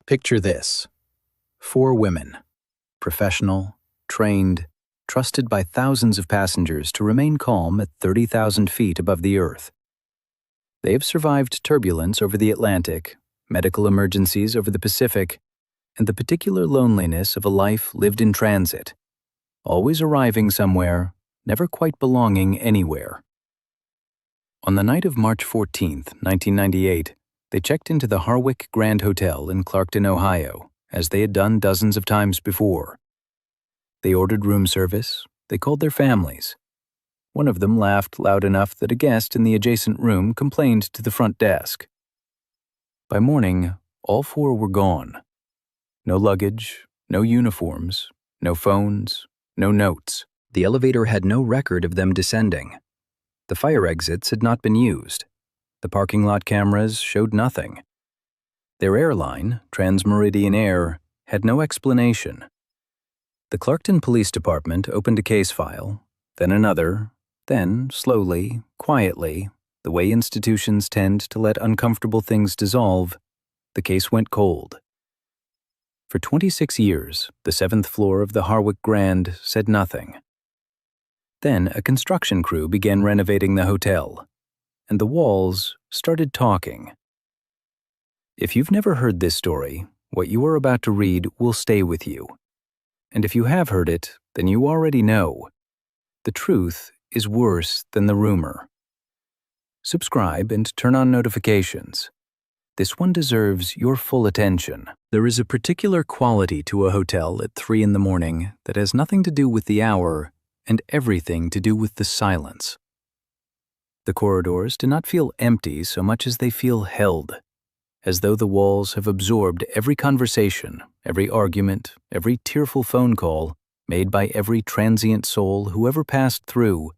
Picture this. 4 women, professional, trained, trusted by thousands of passengers to remain calm at 30,000 feet above the earth. They have survived turbulence over the Atlantic, medical emergencies over the Pacific, and the particular loneliness of a life lived in transit, always arriving somewhere, never quite belonging anywhere. On the night of March 14, 1998, they checked into the Harwick Grand Hotel in Clarkton, Ohio, as they had done dozens of times before. They ordered room service. They called their families. One of them laughed loud enough that a guest in the adjacent room complained to the front desk. By morning, all 4 were gone. No luggage, no uniforms, no phones, no notes. The elevator had no record of them descending. The fire exits had not been used. The parking lot cameras showed nothing. Their airline, Transmeridian Air, had no explanation. The Clarkton Police Department opened a case file, then another, then, slowly, quietly, the way institutions tend to let uncomfortable things dissolve, the case went cold. For 26 years, the 7th floor of the Harwick Grand said nothing. Then a construction crew began renovating the hotel, and the walls started talking. If you've never heard this story, what you are about to read will stay with you. And if you have heard it, then you already know. The truth is worse than the rumor. Subscribe and turn on notifications. This one deserves your full attention. There is a particular quality to a hotel at 3 in the morning that has nothing to do with the hour and everything to do with the silence. The corridors do not feel empty so much as they feel held, as though the walls have absorbed every conversation, every argument, every tearful phone call made by every transient soul who ever passed through,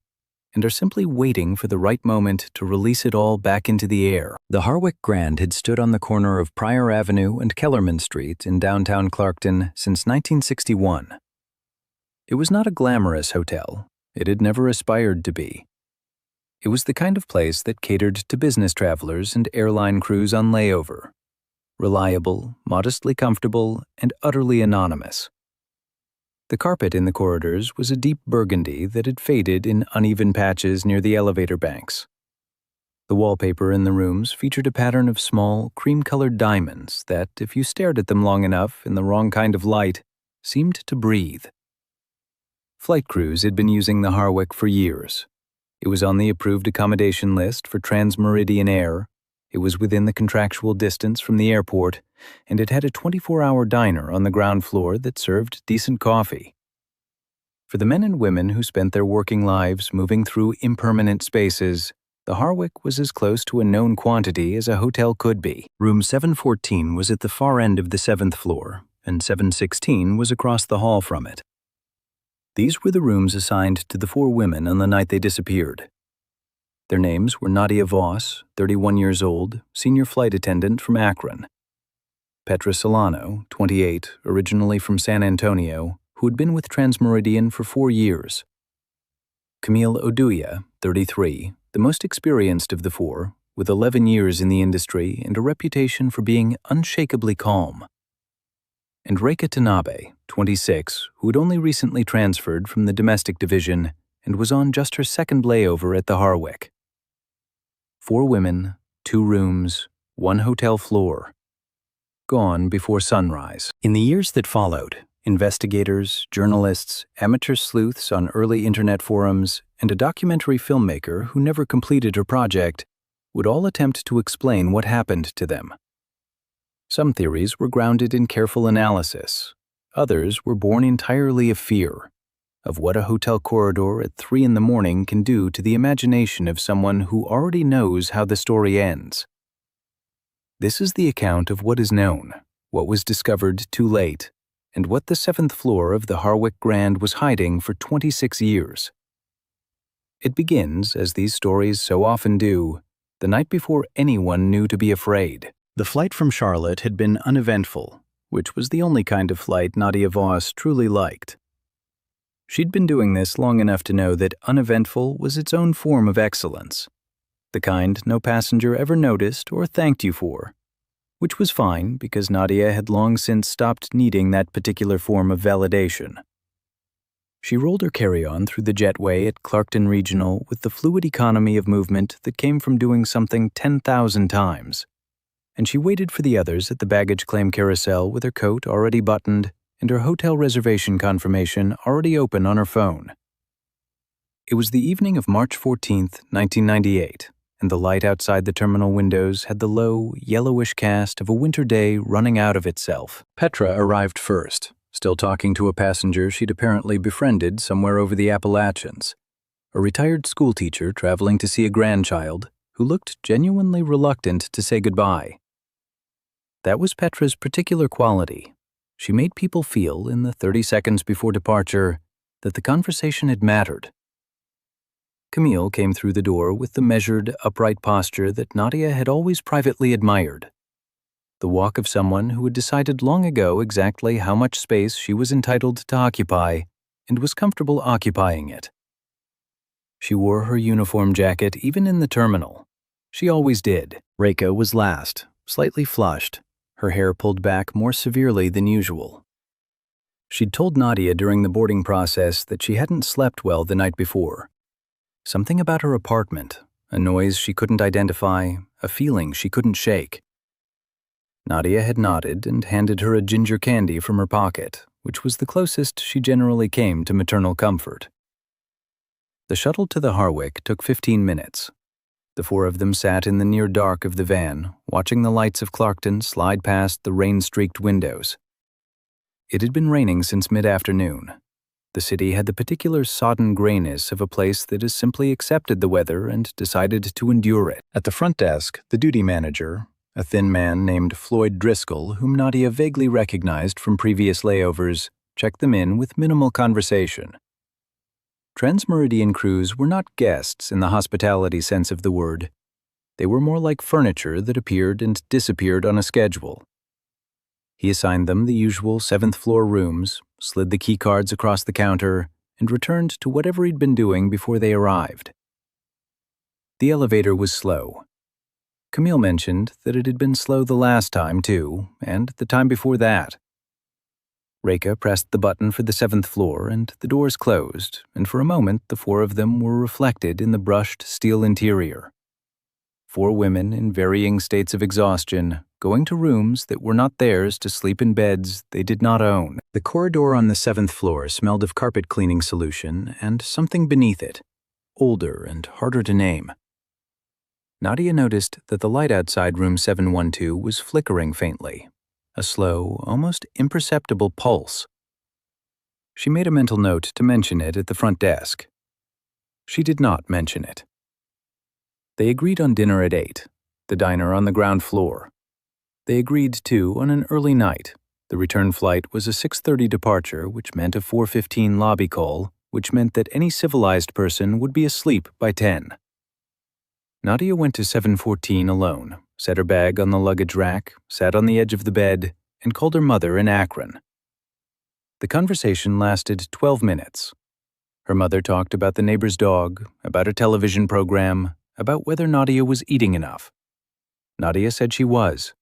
and are simply waiting for the right moment to release it all back into the air. The Harwick Grand had stood on the corner of Pryor Avenue and Kellerman Street in downtown Clarkton since 1961. It was not a glamorous hotel. It had never aspired to be. It was the kind of place that catered to business travelers and airline crews on layover. Reliable, modestly comfortable, and utterly anonymous. The carpet in the corridors was a deep burgundy that had faded in uneven patches near the elevator banks. The wallpaper in the rooms featured a pattern of small, cream-colored diamonds that, if you stared at them long enough in the wrong kind of light, seemed to breathe. Flight crews had been using the Harwick for years. It was on the approved accommodation list for Transmeridian Air. It was within the contractual distance from the airport, and it had a 24-hour diner on the ground floor that served decent coffee. For the men and women who spent their working lives moving through impermanent spaces, the Harwick was as close to a known quantity as a hotel could be. Room 714 was at the far end of the 7th floor, and 716 was across the hall from it. These were the rooms assigned to the 4 women on the night they disappeared. Their names were Nadia Voss, 31 years old, senior flight attendant from Akron. Petra Solano, 28, originally from San Antonio, who had been with Transmeridian for 4 years. Camille Oduya, 33, the most experienced of the 4, with 11 years in the industry and a reputation for being unshakably calm. And Reika Tanabe, 26, who had only recently transferred from the domestic division and was on just her 2nd layover at the Harwick. 4 women, 2 rooms, 1 hotel floor. Gone before sunrise. In the years that followed, investigators, journalists, amateur sleuths on early internet forums, and a documentary filmmaker who never completed her project would all attempt to explain what happened to them. Some theories were grounded in careful analysis. Others were born entirely of fear, of what a hotel corridor at 3 in the morning can do to the imagination of someone who already knows how the story ends. This is the account of what is known, what was discovered too late, and what the 7th floor of the Harwick Grand was hiding for 26 years. It begins, as these stories so often do, the night before anyone knew to be afraid. The flight from Charlotte had been uneventful, which was the only kind of flight Nadia Voss truly liked. She'd been doing this long enough to know that uneventful was its own form of excellence, the kind no passenger ever noticed or thanked you for. which was fine because Nadia had long since stopped needing that particular form of validation. She rolled her carry-on through the jetway at Clarkton Regional with the fluid economy of movement that came from doing something 10,000 times, and she waited for the others at the baggage claim carousel with her coat already buttoned and her hotel reservation confirmation already open on her phone. It was the evening of March 14th, 1998, and the light outside the terminal windows had the low, yellowish cast of a winter day running out of itself. Petra arrived first, still talking to a passenger she'd apparently befriended somewhere over the Appalachians, a retired schoolteacher traveling to see a grandchild who looked genuinely reluctant to say goodbye. That was Petra's particular quality. She made people feel, in the 30 seconds before departure, that the conversation had mattered. Camille came through the door with the measured, upright posture that Nadia had always privately admired. The walk of someone who had decided long ago exactly how much space she was entitled to occupy and was comfortable occupying it. She wore her uniform jacket even in the terminal. She always did. Reika was last, slightly flushed, her hair pulled back more severely than usual. She'd told Nadia during the boarding process that she hadn't slept well the night before. Something about her apartment, a noise she couldn't identify, a feeling she couldn't shake. Nadia had nodded and handed her a ginger candy from her pocket, which was the closest she generally came to maternal comfort. The shuttle to the Harwick took 15 minutes. The four of them sat in the near dark of the van, watching the lights of Clarkton slide past the rain-streaked windows. It had been raining since mid-afternoon. The city had the particular sodden grayness of a place that has simply accepted the weather and decided to endure it. At the front desk, the duty manager, a thin man named Floyd Driscoll, whom Nadia vaguely recognized from previous layovers, checked them in with minimal conversation. Transmeridian crews were not guests in the hospitality sense of the word. They were more like furniture that appeared and disappeared on a schedule. He assigned them the usual 7th-floor rooms, slid the key cards across the counter, and returned to whatever he'd been doing before they arrived. The elevator was slow. Camille mentioned that it had been slow the last time, too, and the time before that. Reika pressed the button for the 7th floor, and the doors closed, and for a moment the four of them were reflected in the brushed steel interior. Four women in varying states of exhaustion, going to rooms that were not theirs to sleep in beds they did not own. The corridor on the 7th floor smelled of carpet cleaning solution and something beneath it, older and harder to name. Nadia noticed that the light outside room 712 was flickering faintly, a slow, almost imperceptible pulse. She made a mental note to mention it at the front desk. She did not mention it. They agreed on dinner at 8, the diner on the ground floor. They agreed, too, on an early night. The return flight was a 6:30 departure, which meant a 4:15 lobby call, which meant that any civilized person would be asleep by 10. Nadia went to 714 alone, set her bag on the luggage rack, sat on the edge of the bed, and called her mother in Akron. The conversation lasted 12 minutes. Her mother talked about the neighbor's dog, about a television program, about whether Nadia was eating enough. Nadia said she was.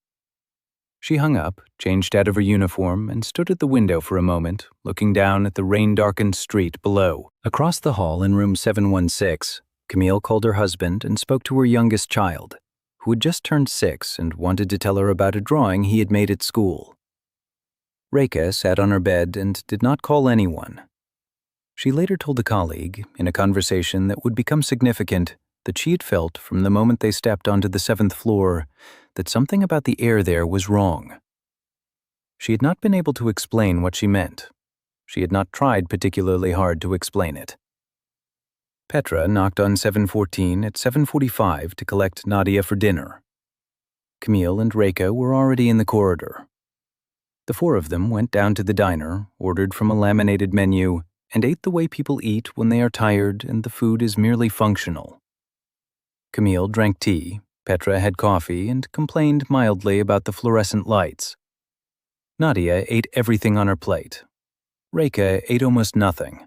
She hung up, changed out of her uniform, and stood at the window for a moment, looking down at the rain-darkened street below. Across the hall in room 716, Camille called her husband and spoke to her youngest child, who had just turned 6 and wanted to tell her about a drawing he had made at school. Reika sat on her bed and did not call anyone. She later told a colleague, in a conversation that would become significant, that she had felt from the moment they stepped onto the 7th floor that something about the air there was wrong. She had not been able to explain what she meant. She had not tried particularly hard to explain it. Petra knocked on 714 at 7:45 to collect Nadia for dinner. Camille and Reika were already in the corridor. The four of them went down to the diner, ordered from a laminated menu, and ate the way people eat when they are tired and the food is merely functional. Camille drank tea, Petra had coffee, and complained mildly about the fluorescent lights. Nadia ate everything on her plate. Reika ate almost nothing.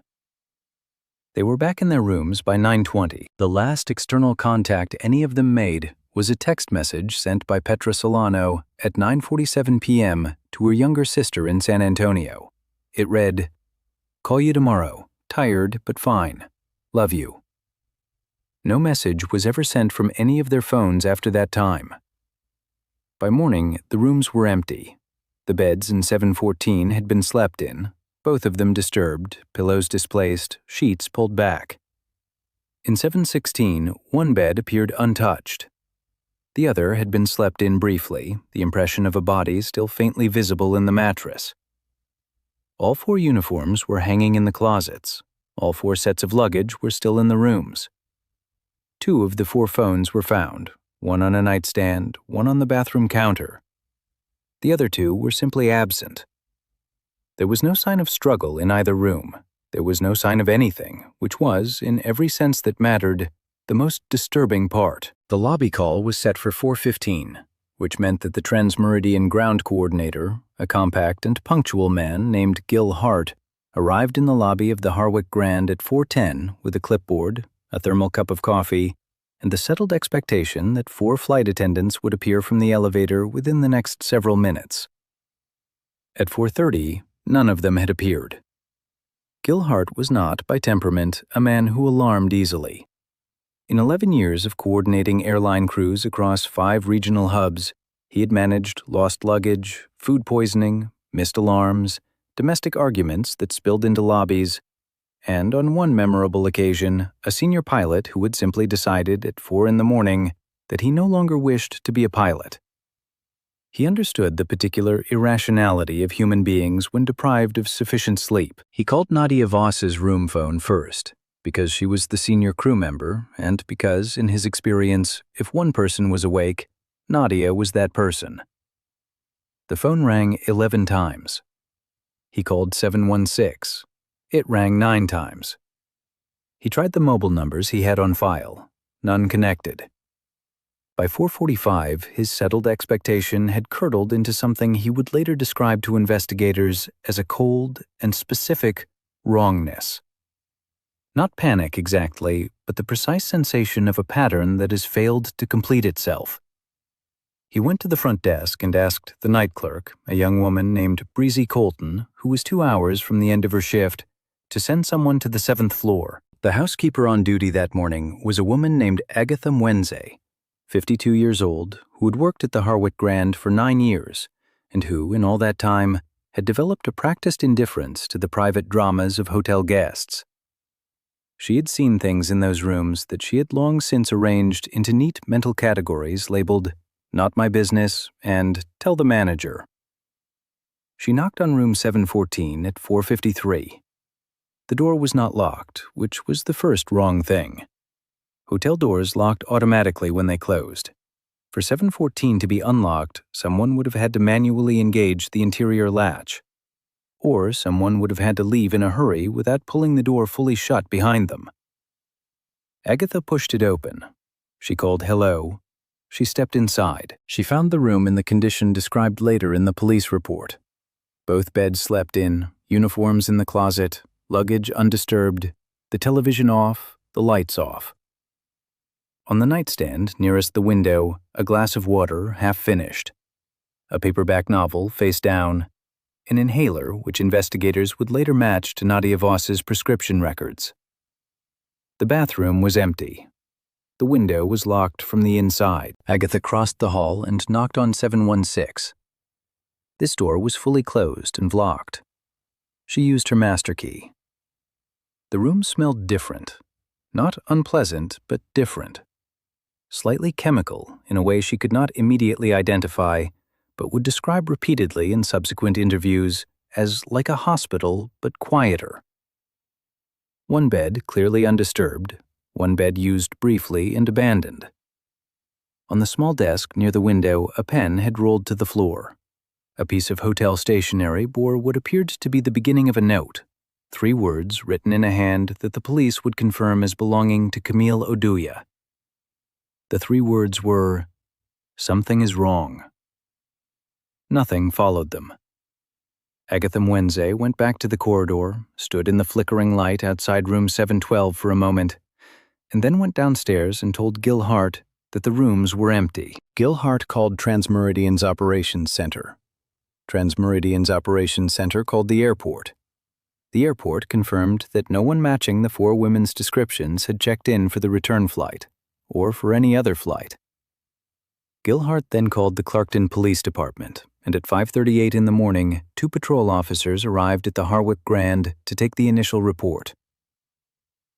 They were back in their rooms by 9:20. The last external contact any of them made was a text message sent by Petra Solano at 9:47 p.m. to her younger sister in San Antonio. It read, "Call you tomorrow. Tired, but fine. Love you." No message was ever sent from any of their phones after that time. By morning, the rooms were empty. The beds in 714 had been slept in, both of them disturbed, pillows displaced, sheets pulled back. In 716, one bed appeared untouched. The other had been slept in briefly, the impression of a body still faintly visible in the mattress. All 4 uniforms were hanging in the closets. All 4 sets of luggage were still in the rooms. 2 of the 4 phones were found, one on a nightstand, one on the bathroom counter. The other 2 were simply absent. There was no sign of struggle in either room. There was no sign of anything, which was, in every sense that mattered, the most disturbing part. The lobby call was set for 4:15, which meant that the Trans-Meridian ground coordinator, a compact and punctual man named Gil Hart, arrived in the lobby of the Harwick Grand at 4:10 with a clipboard, a thermal cup of coffee, and the settled expectation that 4 flight attendants would appear from the elevator within the next several minutes. At 4:30, none of them had appeared. Gil Hart was not, by temperament, a man who alarmed easily. In 11 years of coordinating airline crews across 5 regional hubs, he had managed lost luggage, food poisoning, missed alarms, domestic arguments that spilled into lobbies, and on one memorable occasion, a senior pilot who had simply decided at 4 a.m. that he no longer wished to be a pilot. He understood the particular irrationality of human beings when deprived of sufficient sleep. He called Nadia Voss's room phone first, because she was the senior crew member, and because, in his experience, if one person was awake, Nadia was that person. The phone rang 11 times. He called 716. It rang 9 times. He tried the mobile numbers he had on file. None connected. By 4:45, his settled expectation had curdled into something he would later describe to investigators as a cold and specific wrongness. Not panic exactly, but the precise sensation of a pattern that has failed to complete itself. He went to the front desk and asked the night clerk, a young woman named Breezy Colton, who was 2 hours from the end of her shift, to send someone to the 7th floor. The housekeeper on duty that morning was a woman named Agatha Mwenze, 52 years old, who had worked at the Harwick Grand for 9 years, and who, in all that time, had developed a practiced indifference to the private dramas of hotel guests. She had seen things in those rooms that she had long since arranged into neat mental categories labeled "Not My Business" and "Tell the Manager." She knocked on room 714 at 4:53. The door was not locked, which was the first wrong thing. Hotel doors locked automatically when they closed. For 714 to be unlocked, someone would have had to manually engage the interior latch. Or someone would have had to leave in a hurry without pulling the door fully shut behind them. Agatha pushed it open. She called hello. She stepped inside. She found the room in the condition described later in the police report. Both beds slept in, uniforms in the closet, luggage undisturbed, the television off, the lights off. On the nightstand nearest the window, a glass of water half finished, a paperback novel face down, an inhaler which investigators would later match to Nadia Voss's prescription records. The bathroom was empty. The window was locked from the inside. Agatha crossed the hall and knocked on 716. This door was fully closed and locked. She used her master key. The room smelled different. Not unpleasant, but different. Slightly chemical in a way she could not immediately identify, but would describe repeatedly in subsequent interviews as like a hospital, but quieter. One bed clearly undisturbed, one bed used briefly and abandoned. On the small desk near the window, a pen had rolled to the floor. A piece of hotel stationery bore what appeared to be the beginning of a note, 3 words written in a hand that the police would confirm as belonging to Camille Oduya. The 3 words were, "Something is wrong." Nothing followed them. Agatha Mwenze went back to the corridor, stood in the flickering light outside room 712 for a moment, and then went downstairs and told Gil Hart that the rooms were empty. Gilhart called Transmeridian's operations center. Transmeridian's operations center called the airport. The airport confirmed that no one matching the 4 women's descriptions had checked in for the return flight, or for any other flight. Gilhart then called the Clarkton Police Department, and at 5:38 in the morning, 2 patrol officers arrived at the Harwick Grand to take the initial report.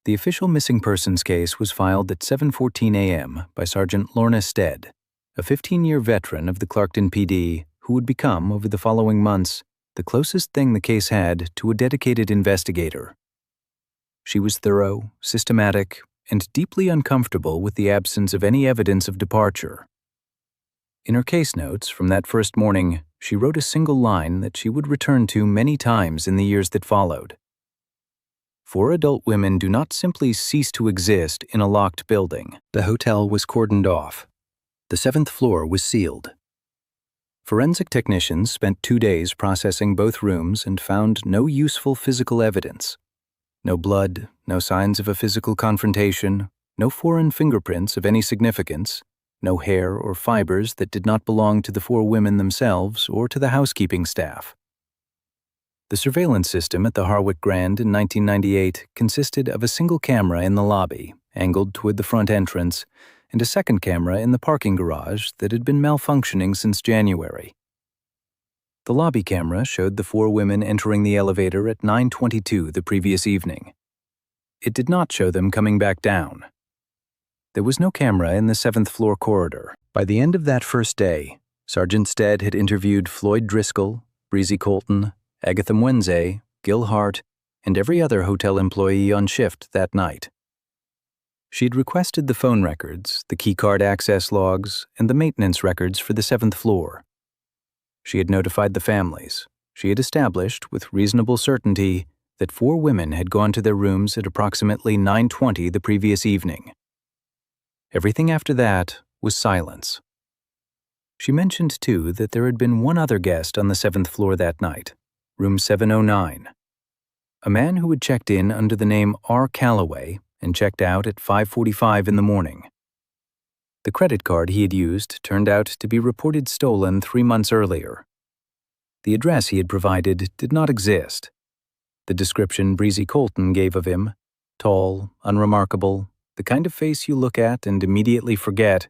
The official missing persons case was filed at 7:14 a.m. by Sergeant Lorna Stead, a 15-year veteran of the Clarkton PD who would become, over the following months, the closest thing the case had to a dedicated investigator. She was thorough, systematic, and deeply uncomfortable with the absence of any evidence of departure. In her case notes from that first morning, she wrote a single line that she would return to many times in the years that followed. 4 adult women do not simply cease to exist in a locked building. The hotel was cordoned off. The 7th floor was sealed. Forensic technicians spent 2 days processing both rooms and found no useful physical evidence. No blood, no signs of a physical confrontation, no foreign fingerprints of any significance, no hair or fibers that did not belong to the 4 women themselves or to the housekeeping staff. The surveillance system at the Harwick Grand in 1998 consisted of a single camera in the lobby, angled toward the front entrance, and a second camera in the parking garage that had been malfunctioning since January. The lobby camera showed the 4 women entering the elevator at 9:22 the previous evening. It did not show them coming back down. There was no camera in the 7th floor corridor. By the end of that first day, Sergeant Stead had interviewed Floyd Driscoll, Breezy Colton, Agatha Mwenze, Gil Hart, and every other hotel employee on shift that night. She had requested the phone records, the keycard access logs, and the maintenance records for the 7th floor. She had notified the families. She had established, with reasonable certainty, that 4 women had gone to their rooms at approximately 9:20 the previous evening. Everything after that was silence. She mentioned, too, that there had been one other guest on the 7th floor that night, room 709. A man who had checked in under the name R. Calloway and checked out at 5:45 in the morning. The credit card he had used turned out to be reported stolen 3 months earlier. The address he had provided did not exist. The description Breezy Colton gave of him, tall, unremarkable, the kind of face you look at and immediately forget,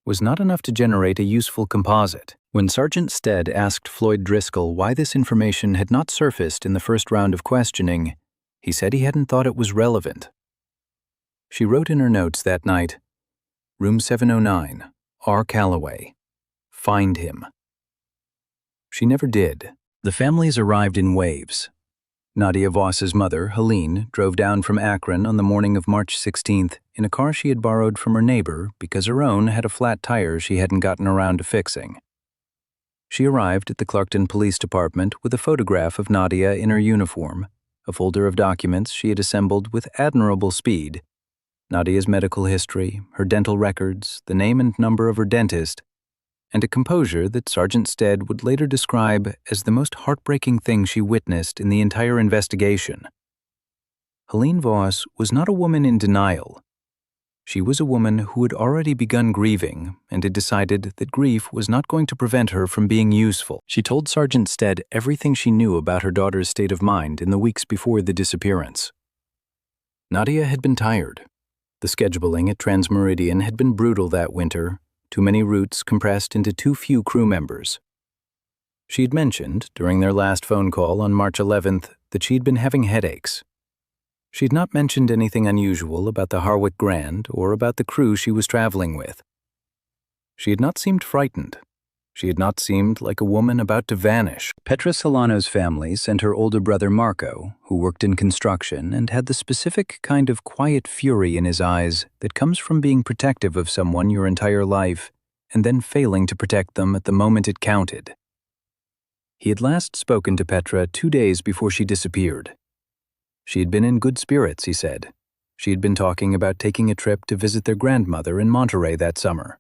was not enough to generate a useful composite. When Sergeant Stead asked Floyd Driscoll why this information had not surfaced in the first round of questioning, he said he hadn't thought it was relevant. She wrote in her notes that night, "Room 709, R. Calloway. Find him." She never did. The families arrived in waves. Nadia Voss's mother, Helene, drove down from Akron on the morning of March 16th in a car she had borrowed from her neighbor because her own had a flat tire she hadn't gotten around to fixing. She arrived at the Clarkton Police Department with a photograph of Nadia in her uniform, a folder of documents she had assembled with admirable speed, Nadia's medical history, her dental records, the name and number of her dentist, and a composure that Sergeant Stead would later describe as the most heartbreaking thing she witnessed in the entire investigation. Helene Voss was not a woman in denial. She was a woman who had already begun grieving and had decided that grief was not going to prevent her from being useful. She told Sergeant Stead everything she knew about her daughter's state of mind in the weeks before the disappearance. Nadia had been tired. The scheduling at Transmeridian had been brutal that winter, too many routes compressed into too few crew members. She had mentioned, during their last phone call on March 11th, that she had been having headaches. She had not mentioned anything unusual about the Harwick Grand or about the crew she was traveling with. She had not seemed frightened. She had not seemed like a woman about to vanish. Petra Solano's family sent her older brother Marco, who worked in construction and had the specific kind of quiet fury in his eyes that comes from being protective of someone your entire life and then failing to protect them at the moment it counted. He had last spoken to Petra 2 days before she disappeared. She had been in good spirits, he said. She had been talking about taking a trip to visit their grandmother in Monterey that summer.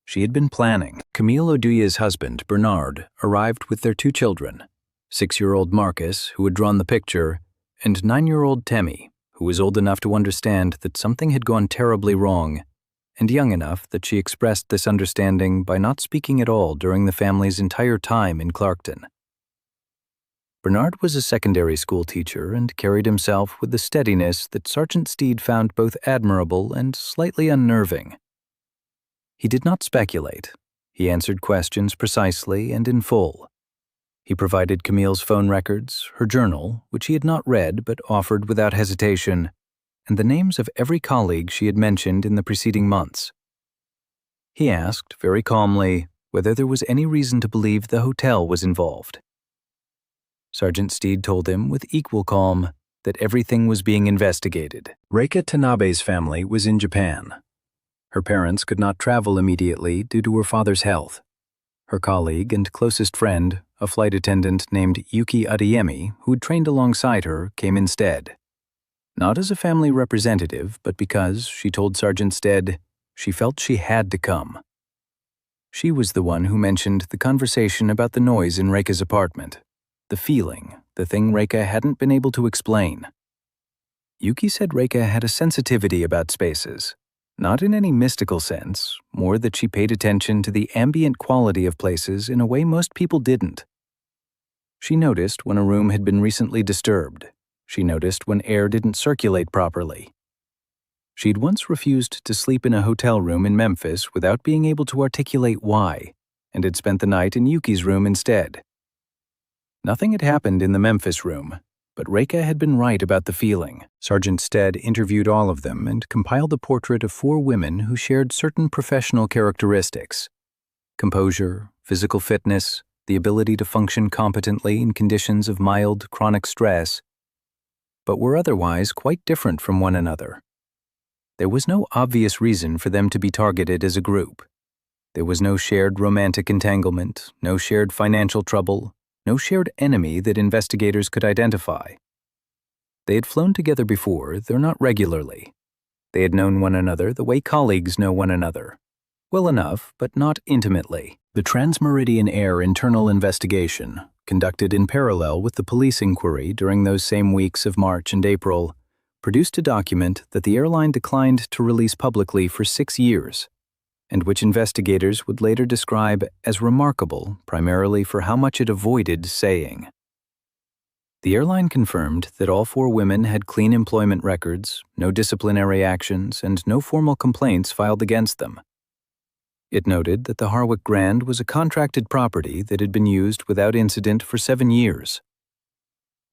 She had been planning. Camille Oduya's husband, Bernard, arrived with their 2 children, 6-year-old Marcus, who had drawn the picture, and 9-year-old Temmie, who was old enough to understand that something had gone terribly wrong, and young enough that she expressed this understanding by not speaking at all during the family's entire time in Clarkton. Bernard was a secondary school teacher and carried himself with the steadiness that Sergeant Steed found both admirable and slightly unnerving. He did not speculate. He answered questions precisely and in full. He provided Camille's phone records, her journal, which he had not read but offered without hesitation, and the names of every colleague she had mentioned in the preceding months. He asked, very calmly, whether there was any reason to believe the hotel was involved. Sergeant Steed told him with equal calm that everything was being investigated. Reika Tanabe's family was in Japan. Her parents could not travel immediately due to her father's health. Her colleague and closest friend, a flight attendant named Yuki Adeyemi, who had trained alongside her, came instead. Not as a family representative, but because, she told Sergeant Stead, she felt she had to come. She was the one who mentioned the conversation about the noise in Reika's apartment. The feeling, the thing Reika hadn't been able to explain. Yuki said Reika had a sensitivity about spaces, not in any mystical sense, more that she paid attention to the ambient quality of places in a way most people didn't. She noticed when a room had been recently disturbed. She noticed when air didn't circulate properly. She'd once refused to sleep in a hotel room in Memphis without being able to articulate why, and had spent the night in Yuki's room instead. Nothing had happened in the Memphis room, but Reika had been right about the feeling. Sergeant Stead interviewed all of them and compiled a portrait of 4 women who shared certain professional characteristics: composure, physical fitness, the ability to function competently in conditions of mild, chronic stress, but were otherwise quite different from one another. There was no obvious reason for them to be targeted as a group. There was no shared romantic entanglement, no shared financial trouble, no shared enemy that investigators could identify. They had flown together before, though not regularly. They had known one another the way colleagues know one another. Well enough, but not intimately. The Transmeridian Air internal investigation, conducted in parallel with the police inquiry during those same weeks of March and April, produced a document that the airline declined to release publicly for 6 years, and which investigators would later describe as remarkable primarily for how much it avoided saying. The airline confirmed that all 4 women had clean employment records, no disciplinary actions, and no formal complaints filed against them. It noted that the Harwick Grand was a contracted property that had been used without incident for 7 years.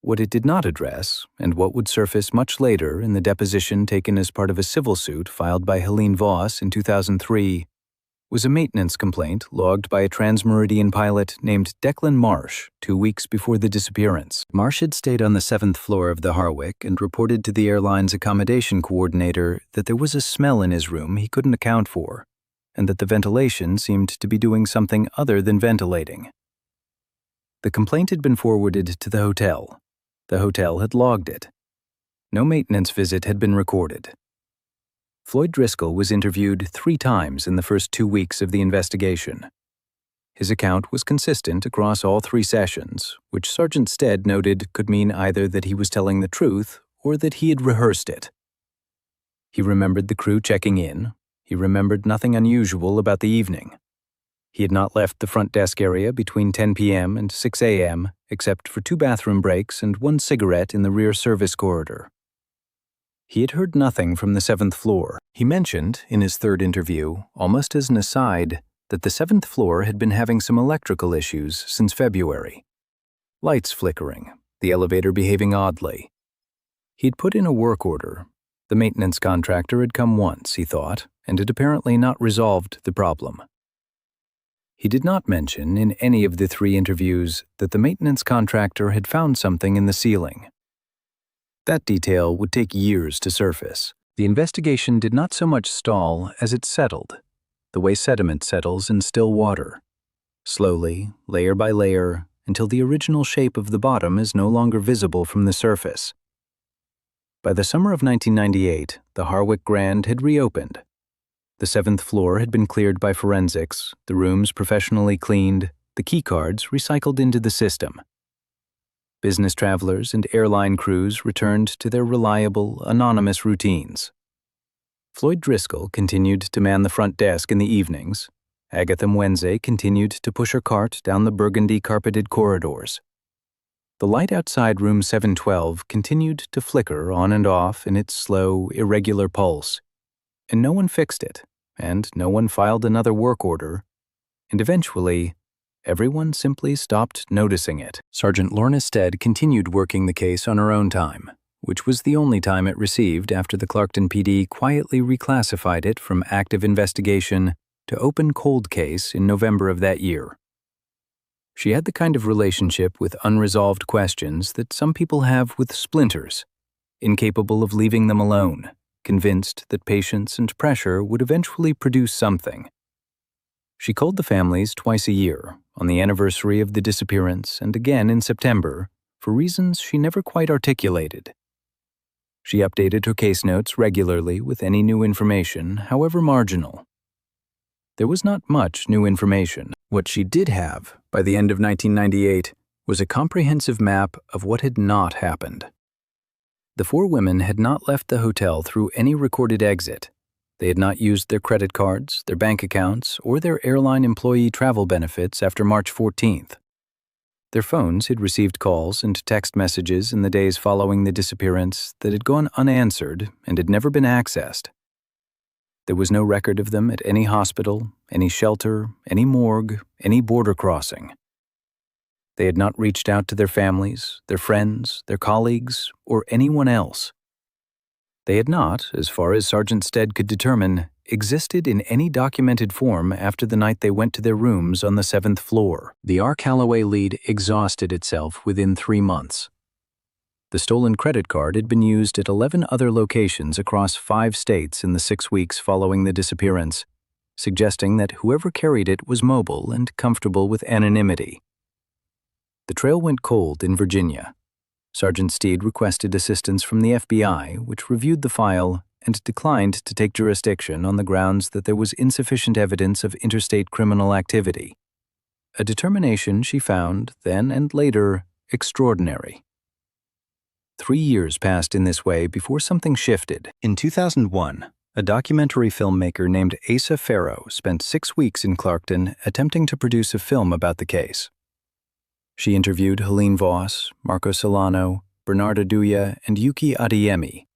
What it did not address, and what would surface much later in the deposition taken as part of a civil suit filed by Helene Voss in 2003, was a maintenance complaint logged by a Transmeridian pilot named Declan Marsh 2 weeks before the disappearance. Marsh had stayed on the 7th floor of the Harwick and reported to the airline's accommodation coordinator that there was a smell in his room he couldn't account for, and that the ventilation seemed to be doing something other than ventilating. The complaint had been forwarded to the hotel. The hotel had logged it. No maintenance visit had been recorded. Floyd Driscoll was interviewed 3 times in the first 2 weeks of the investigation. His account was consistent across all 3 sessions, which Sergeant Stead noted could mean either that he was telling the truth or that he had rehearsed it. He remembered the crew checking in. He remembered nothing unusual about the evening. He had not left the front desk area between 10 p.m. and 6 a.m., except for 2 bathroom breaks and 1 cigarette in the rear service corridor. He had heard nothing from the 7th floor. He mentioned, in his 3rd interview, almost as an aside, that the 7th floor had been having some electrical issues since February. Lights flickering, the elevator behaving oddly. He'd put in a work order. The maintenance contractor had come once, he thought, and had apparently not resolved the problem. He did not mention in any of the 3 interviews that the maintenance contractor had found something in the ceiling. That detail would take years to surface. The investigation did not so much stall as it settled, the way sediment settles in still water. Slowly, layer by layer, until the original shape of the bottom is no longer visible from the surface. By the summer of 1998, the Harwick Grand had reopened. The 7th floor had been cleared by forensics, the rooms professionally cleaned, the keycards recycled into the system. Business travelers and airline crews returned to their reliable, anonymous routines. Floyd Driscoll continued to man the front desk in the evenings. Agatha Mwenze continued to push her cart down the burgundy-carpeted corridors. The light outside room 712 continued to flicker on and off in its slow, irregular pulse, and no one fixed it, and no one filed another work order, and eventually, everyone simply stopped noticing it. Sergeant Lorna Stead continued working the case on her own time, which was the only time it received after the Clarkton PD quietly reclassified it from active investigation to open cold case in November of that year. She had the kind of relationship with unresolved questions that some people have with splinters, incapable of leaving them alone, convinced that patience and pressure would eventually produce something. She called the families twice a year, on the anniversary of the disappearance and again in September, for reasons she never quite articulated. She updated her case notes regularly with any new information, however marginal. There was not much new information. What she did have, by the end of 1998, was a comprehensive map of what had not happened. The four women had not left the hotel through any recorded exit. They had not used their credit cards, their bank accounts, or their airline employee travel benefits after March 14th. Their phones had received calls and text messages in the days following the disappearance that had gone unanswered and had never been accessed. There was no record of them at any hospital, any shelter, any morgue, any border crossing. They had not reached out to their families, their friends, their colleagues, or anyone else. They had not, as far as Sergeant Stead could determine, existed in any documented form after the night they went to their rooms on the 7th floor. The R. Calloway lead exhausted itself within 3 months. The stolen credit card had been used at 11 other locations across 5 states in the 6 weeks following the disappearance, suggesting that whoever carried it was mobile and comfortable with anonymity. The trail went cold in Virginia. Sergeant Steed requested assistance from the FBI, which reviewed the file and declined to take jurisdiction on the grounds that there was insufficient evidence of interstate criminal activity, a determination she found, then and later, extraordinary. 3 years passed in this way before something shifted. In 2001, a documentary filmmaker named Asa Farrow spent 6 weeks in Clarkton attempting to produce a film about the case. She interviewed Helene Voss, Marco Solano, Bernard Aduya, and Yuki Adeyemi.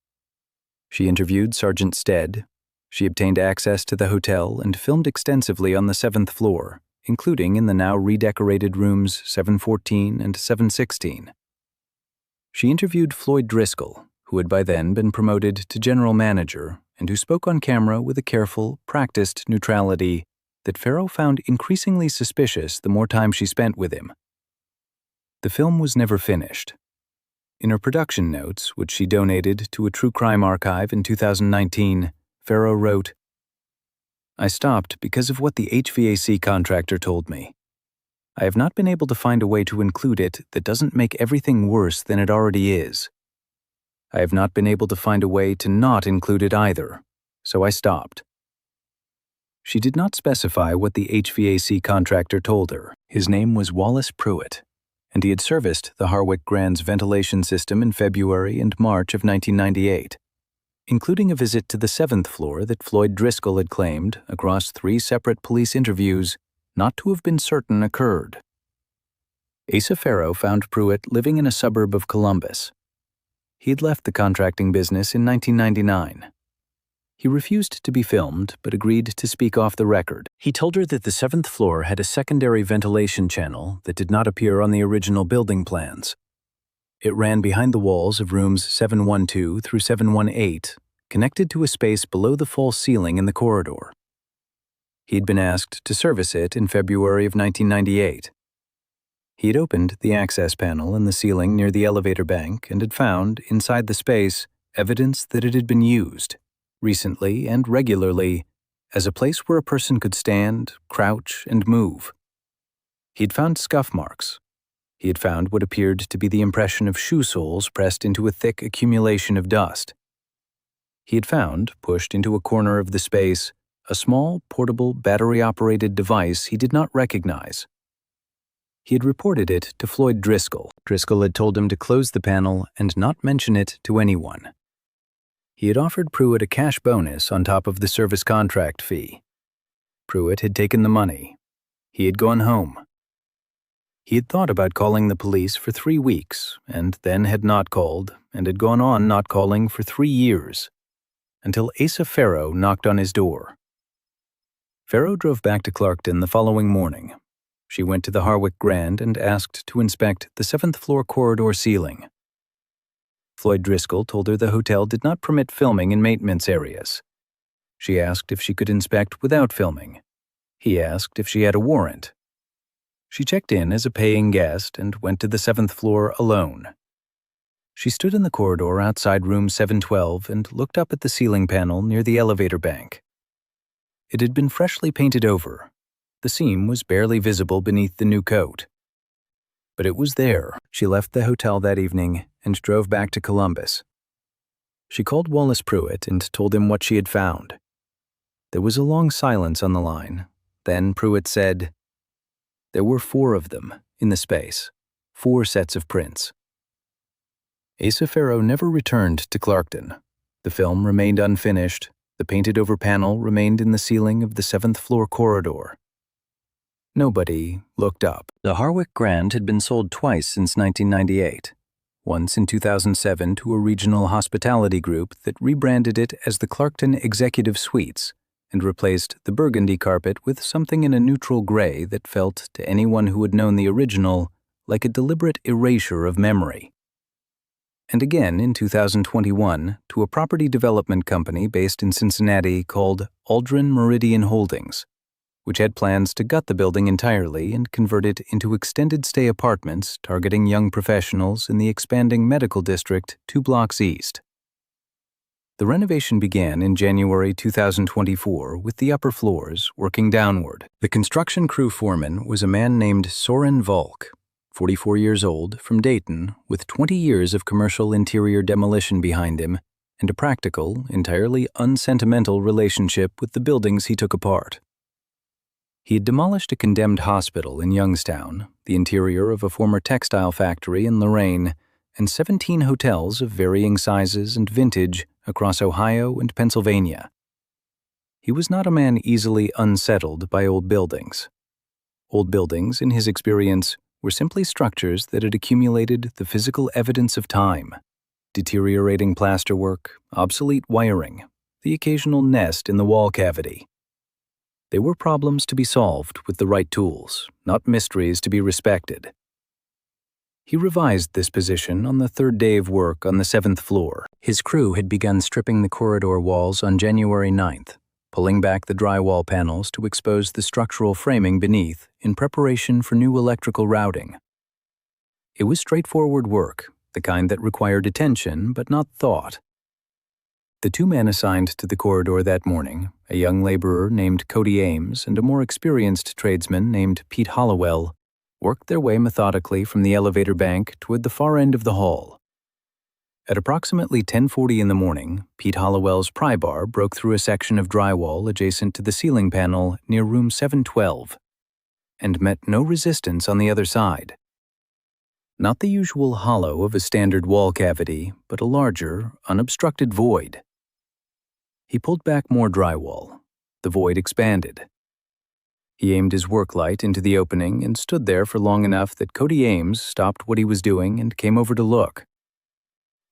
She interviewed Sergeant Stead. She obtained access to the hotel and filmed extensively on the 7th floor, including in the now redecorated rooms 714 and 716. She interviewed Floyd Driscoll, who had by then been promoted to general manager and who spoke on camera with a careful, practiced neutrality that Farrow found increasingly suspicious the more time she spent with him. The film was never finished. In her production notes, which she donated to a true crime archive in 2019, Farrow wrote, "I stopped because of what the HVAC contractor told me. I have not been able to find a way to include it that doesn't make everything worse than it already is. I have not been able to find a way to not include it either, so I stopped." She did not specify what the HVAC contractor told her. His name was Wallace Pruitt, and he had serviced the Harwick Grand's ventilation system in February and March of 1998, including a visit to the 7th floor that Floyd Driscoll had claimed, across 3 separate police interviews, not to have been certain occurred. Asa Farrow found Pruitt living in a suburb of Columbus. He had left the contracting business in 1999. He refused to be filmed, but agreed to speak off the record. He told her that the 7th floor had a secondary ventilation channel that did not appear on the original building plans. It ran behind the walls of rooms 712 through 718, connected to a space below the false ceiling in the corridor. He had been asked to service it in February of 1998. He had opened the access panel in the ceiling near the elevator bank and had found, inside the space, evidence that it had been used, recently and regularly, as a place where a person could stand, crouch, and move. He had found scuff marks. He had found what appeared to be the impression of shoe soles pressed into a thick accumulation of dust. He had found, pushed into a corner of the space, a small, portable, battery-operated device he did not recognize. He had reported it to Floyd Driscoll. Driscoll had told him to close the panel and not mention it to anyone. He had offered Pruitt a cash bonus on top of the service contract fee. Pruitt had taken the money. He had gone home. He had thought about calling the police for 3 weeks, and then had not called, and had gone on not calling for 3 years, until Asa Farrow knocked on his door. Farrow drove back to Clarkton the following morning. She went to the Harwick Grand and asked to inspect the 7th floor corridor ceiling. Floyd Driscoll told her the hotel did not permit filming in maintenance areas. She asked if she could inspect without filming. He asked if she had a warrant. She checked in as a paying guest and went to the 7th floor alone. She stood in the corridor outside room 712 and looked up at the ceiling panel near the elevator bank. It had been freshly painted over. The seam was barely visible beneath the new coat. But it was there. She left the hotel that evening and drove back to Columbus. She called Wallace Pruitt and told him what she had found. There was a long silence on the line. Then Pruitt said, "There were 4 of them in the space, 4 sets of prints." Asa Farrow never returned to Clarkton. The film remained unfinished. The painted-over panel remained in the ceiling of the 7th floor corridor. Nobody looked up. The Harwick Grand had been sold twice since 1998. Once in 2007 to a regional hospitality group that rebranded it as the Clarkton Executive Suites and replaced the burgundy carpet with something in a neutral gray that felt, to anyone who had known the original, like a deliberate erasure of memory. And again in 2021 to a property development company based in Cincinnati called Aldrin Meridian Holdings, which had plans to gut the building entirely and convert it into extended-stay apartments targeting young professionals in the expanding medical district 2 blocks east. The renovation began in January 2024 with the upper floors working downward. The construction crew foreman was a man named Soren Volk, 44 years old, from Dayton, with 20 years of commercial interior demolition behind him and a practical, entirely unsentimental relationship with the buildings he took apart. He had demolished a condemned hospital in Youngstown, the interior of a former textile factory in Lorain, and 17 hotels of varying sizes and vintage across Ohio and Pennsylvania. He was not a man easily unsettled by old buildings. Old buildings, in his experience, were simply structures that had accumulated the physical evidence of time: deteriorating plasterwork, obsolete wiring, the occasional nest in the wall cavity. They were problems to be solved with the right tools, not mysteries to be respected. He revised this position on the 3rd day of work on the 7th floor. His crew had begun stripping the corridor walls on January 9th, pulling back the drywall panels to expose the structural framing beneath in preparation for new electrical routing. It was straightforward work, the kind that required attention but not thought. The 2 men assigned to the corridor that morning, a young laborer named Cody Ames and a more experienced tradesman named Pete Hollowell, worked their way methodically from the elevator bank toward the far end of the hall. At approximately 10:40 in the morning, Pete Hollowell's pry bar broke through a section of drywall adjacent to the ceiling panel near room 712 and met no resistance on the other side. Not the usual hollow of a standard wall cavity, but a larger, unobstructed void. He pulled back more drywall. The void expanded. He aimed his work light into the opening and stood there for long enough that Cody Ames stopped what he was doing and came over to look.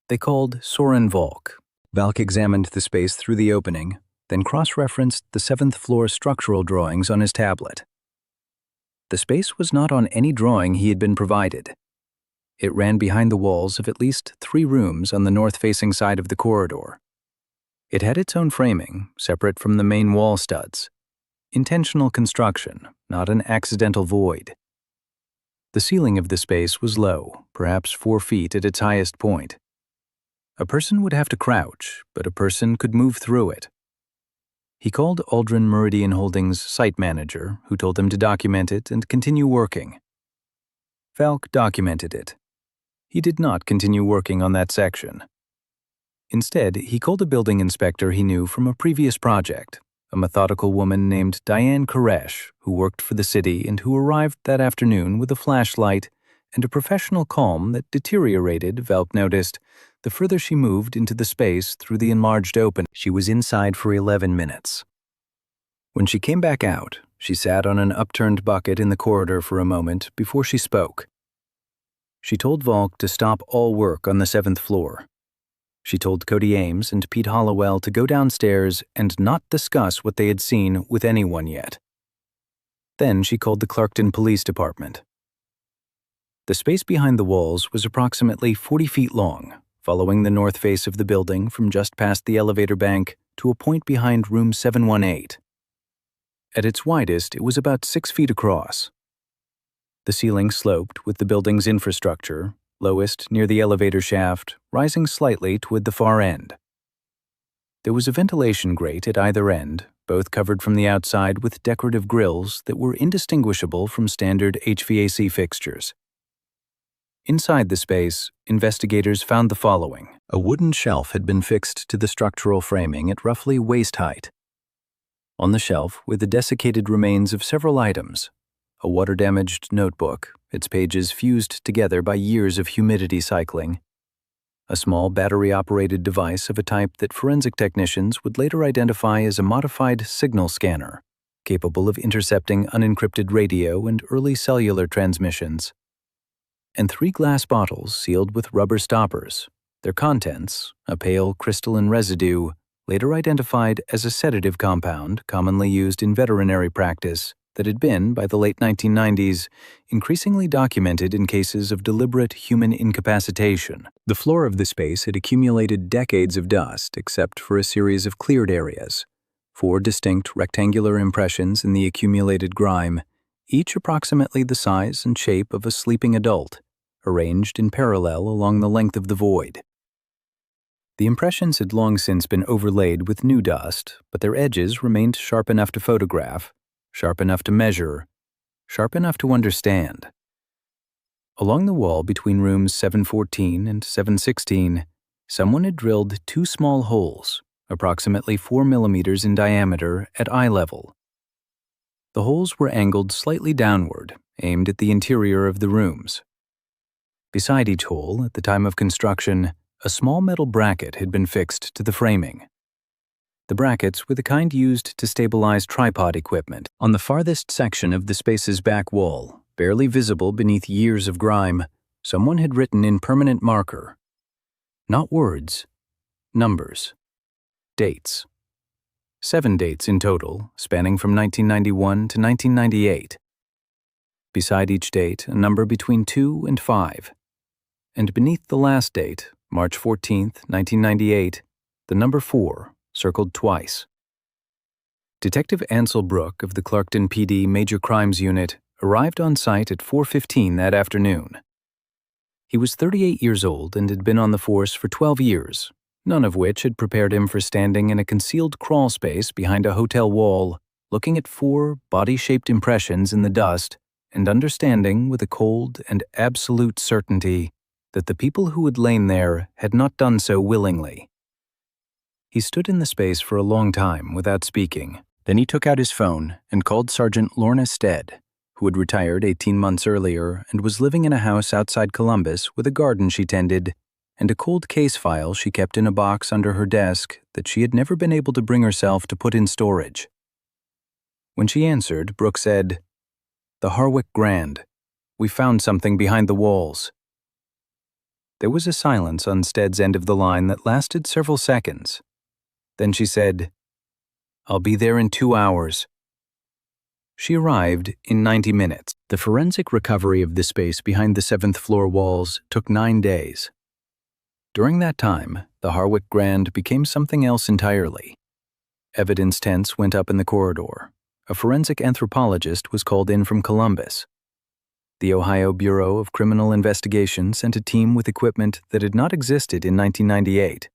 They called Soren Volk. Volk examined the space through the opening, then cross-referenced the 7th floor structural drawings on his tablet. The space was not on any drawing he had been provided. It ran behind the walls of at least 3 rooms on the north-facing side of the corridor. It had its own framing, separate from the main wall studs. Intentional construction, not an accidental void. The ceiling of the space was low, perhaps 4 feet at its highest point. A person would have to crouch, but a person could move through it. He called Aldrin Meridian Holdings' site manager, who told him to document it and continue working. Falk documented it. He did not continue working on that section. Instead, he called a building inspector he knew from a previous project, a methodical woman named Diane Koresh, who worked for the city and who arrived that afternoon with a flashlight and a professional calm that deteriorated, Velk noticed, the further she moved into the space through the enlarged opening. She was inside for 11 minutes. When she came back out, she sat on an upturned bucket in the corridor for a moment before she spoke. She told Volk to stop all work on the 7th floor. She told Cody Ames and Pete Hollowell to go downstairs and not discuss what they had seen with anyone yet. Then she called the Clarkton Police Department. The space behind the walls was approximately 40 feet long, following the north face of the building from just past the elevator bank to a point behind room 718. At its widest, it was about 6 feet across. The ceiling sloped with the building's infrastructure, lowest near the elevator shaft, rising slightly toward the far end. There was a ventilation grate at either end, both covered from the outside with decorative grills that were indistinguishable from standard HVAC fixtures. Inside the space, investigators found the following. A wooden shelf had been fixed to the structural framing at roughly waist height. On the shelf were the desiccated remains of several items: a water-damaged notebook, its pages fused together by years of humidity cycling, a small battery-operated device of a type that forensic technicians would later identify as a modified signal scanner, capable of intercepting unencrypted radio and early cellular transmissions, and 3 glass bottles sealed with rubber stoppers, their contents, a pale crystalline residue, later identified as a sedative compound commonly used in veterinary practice that had been, by the late 1990s, increasingly documented in cases of deliberate human incapacitation. The floor of the space had accumulated decades of dust except for a series of cleared areas, 4 distinct rectangular impressions in the accumulated grime, each approximately the size and shape of a sleeping adult, arranged in parallel along the length of the void. The impressions had long since been overlaid with new dust, but their edges remained sharp enough to photograph, sharp enough to measure, sharp enough to understand. Along the wall between rooms 714 and 716, someone had drilled 2 small holes, approximately 4 millimeters in diameter, at eye level. The holes were angled slightly downward, aimed at the interior of the rooms. Beside each hole, at the time of construction, a small metal bracket had been fixed to the framing. The brackets were the kind used to stabilize tripod equipment. On the farthest section of the space's back wall, barely visible beneath years of grime, someone had written in permanent marker. Not words, numbers, dates. 7 dates in total, spanning from 1991 to 1998. Beside each date, a number between 2 and 5. And beneath the last date, March 14th, 1998, the number 4, circled twice. Detective Ansel Brooke of the Clarkton PD Major Crimes Unit arrived on site at 4:15 that afternoon. He was 38 years old and had been on the force for 12 years, none of which had prepared him for standing in a concealed crawl space behind a hotel wall, looking at 4 body-shaped impressions in the dust and understanding with a cold and absolute certainty that the people who had lain there had not done so willingly. He stood in the space for a long time without speaking. Then he took out his phone and called Sergeant Lorna Stead, who had retired 18 months earlier and was living in a house outside Columbus with a garden she tended and a cold case file she kept in a box under her desk that she had never been able to bring herself to put in storage. When she answered, Brooke said, "The Harwick Grand. We found something behind the walls." There was a silence on Stead's end of the line that lasted several seconds. Then she said, "I'll be there in 2 hours." She arrived in 90 minutes. The forensic recovery of the space behind the 7th floor walls took 9 days. During that time, the Harwick Grand became something else entirely. Evidence tents went up in the corridor. A forensic anthropologist was called in from Columbus. The Ohio Bureau of Criminal Investigation sent a team with equipment that had not existed in 1998,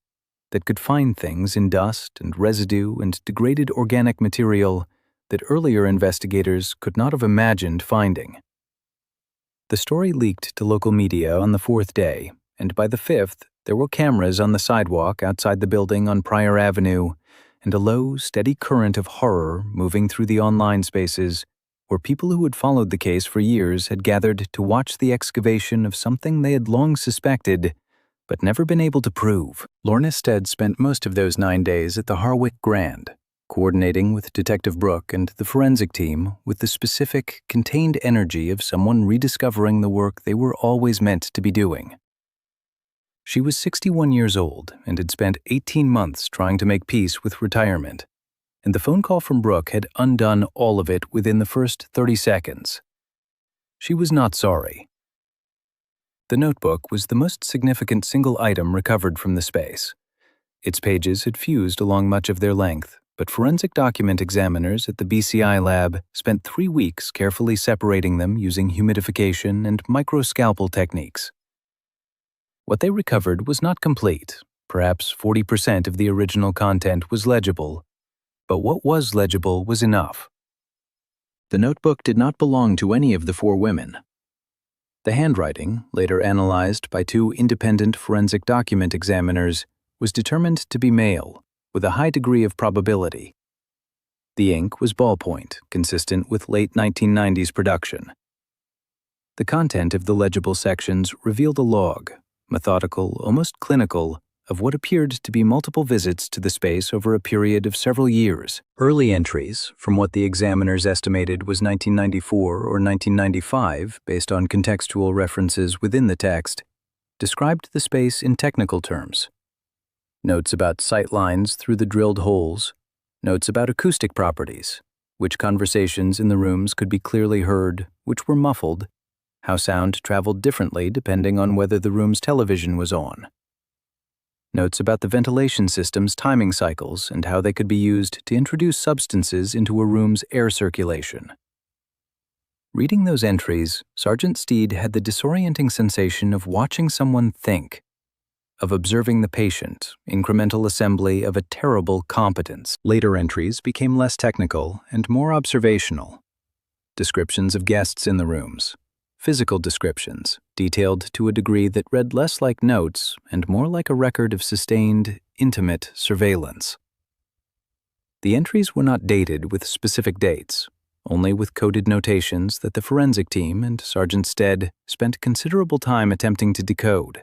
that could find things in dust and residue and degraded organic material that earlier investigators could not have imagined finding. The story leaked to local media on the 4th day, and by the 5th, there were cameras on the sidewalk outside the building on Pryor Avenue and a low, steady current of horror moving through the online spaces where people who had followed the case for years had gathered to watch the excavation of something they had long suspected but never been able to prove. Lorna Stead spent most of those 9 days at the Harwick Grand, coordinating with Detective Brooke and the forensic team with the specific, contained energy of someone rediscovering the work they were always meant to be doing. She was 61 years old and had spent 18 months trying to make peace with retirement, and the phone call from Brooke had undone all of it within the first 30 seconds. She was not sorry. The notebook was the most significant single item recovered from the space. Its pages had fused along much of their length, but forensic document examiners at the BCI lab spent 3 weeks carefully separating them using humidification and microscalpel techniques. What they recovered was not complete. Perhaps 40% of the original content was legible, but what was legible was enough. The notebook did not belong to any of the 4 women. The handwriting, later analyzed by 2 independent forensic document examiners, was determined to be male, with a high degree of probability. The ink was ballpoint, consistent with late 1990s production. The content of the legible sections revealed a log, methodical, almost clinical, of what appeared to be multiple visits to the space over a period of several years. Early entries, from what the examiners estimated was 1994 or 1995 based on contextual references within the text, described the space in technical terms. Notes about sight lines through the drilled holes, notes about acoustic properties, which conversations in the rooms could be clearly heard, which were muffled, how sound traveled differently depending on whether the room's television was on. Notes about the ventilation system's timing cycles and how they could be used to introduce substances into a room's air circulation. Reading those entries, Sergeant Steed had the disorienting sensation of watching someone think, of observing the patient, incremental assembly of a terrible competence. Later entries became less technical and more observational. Descriptions of guests in the rooms. Physical descriptions, detailed to a degree that read less like notes and more like a record of sustained, intimate surveillance. The entries were not dated with specific dates, only with coded notations that the forensic team and Sergeant Stead spent considerable time attempting to decode.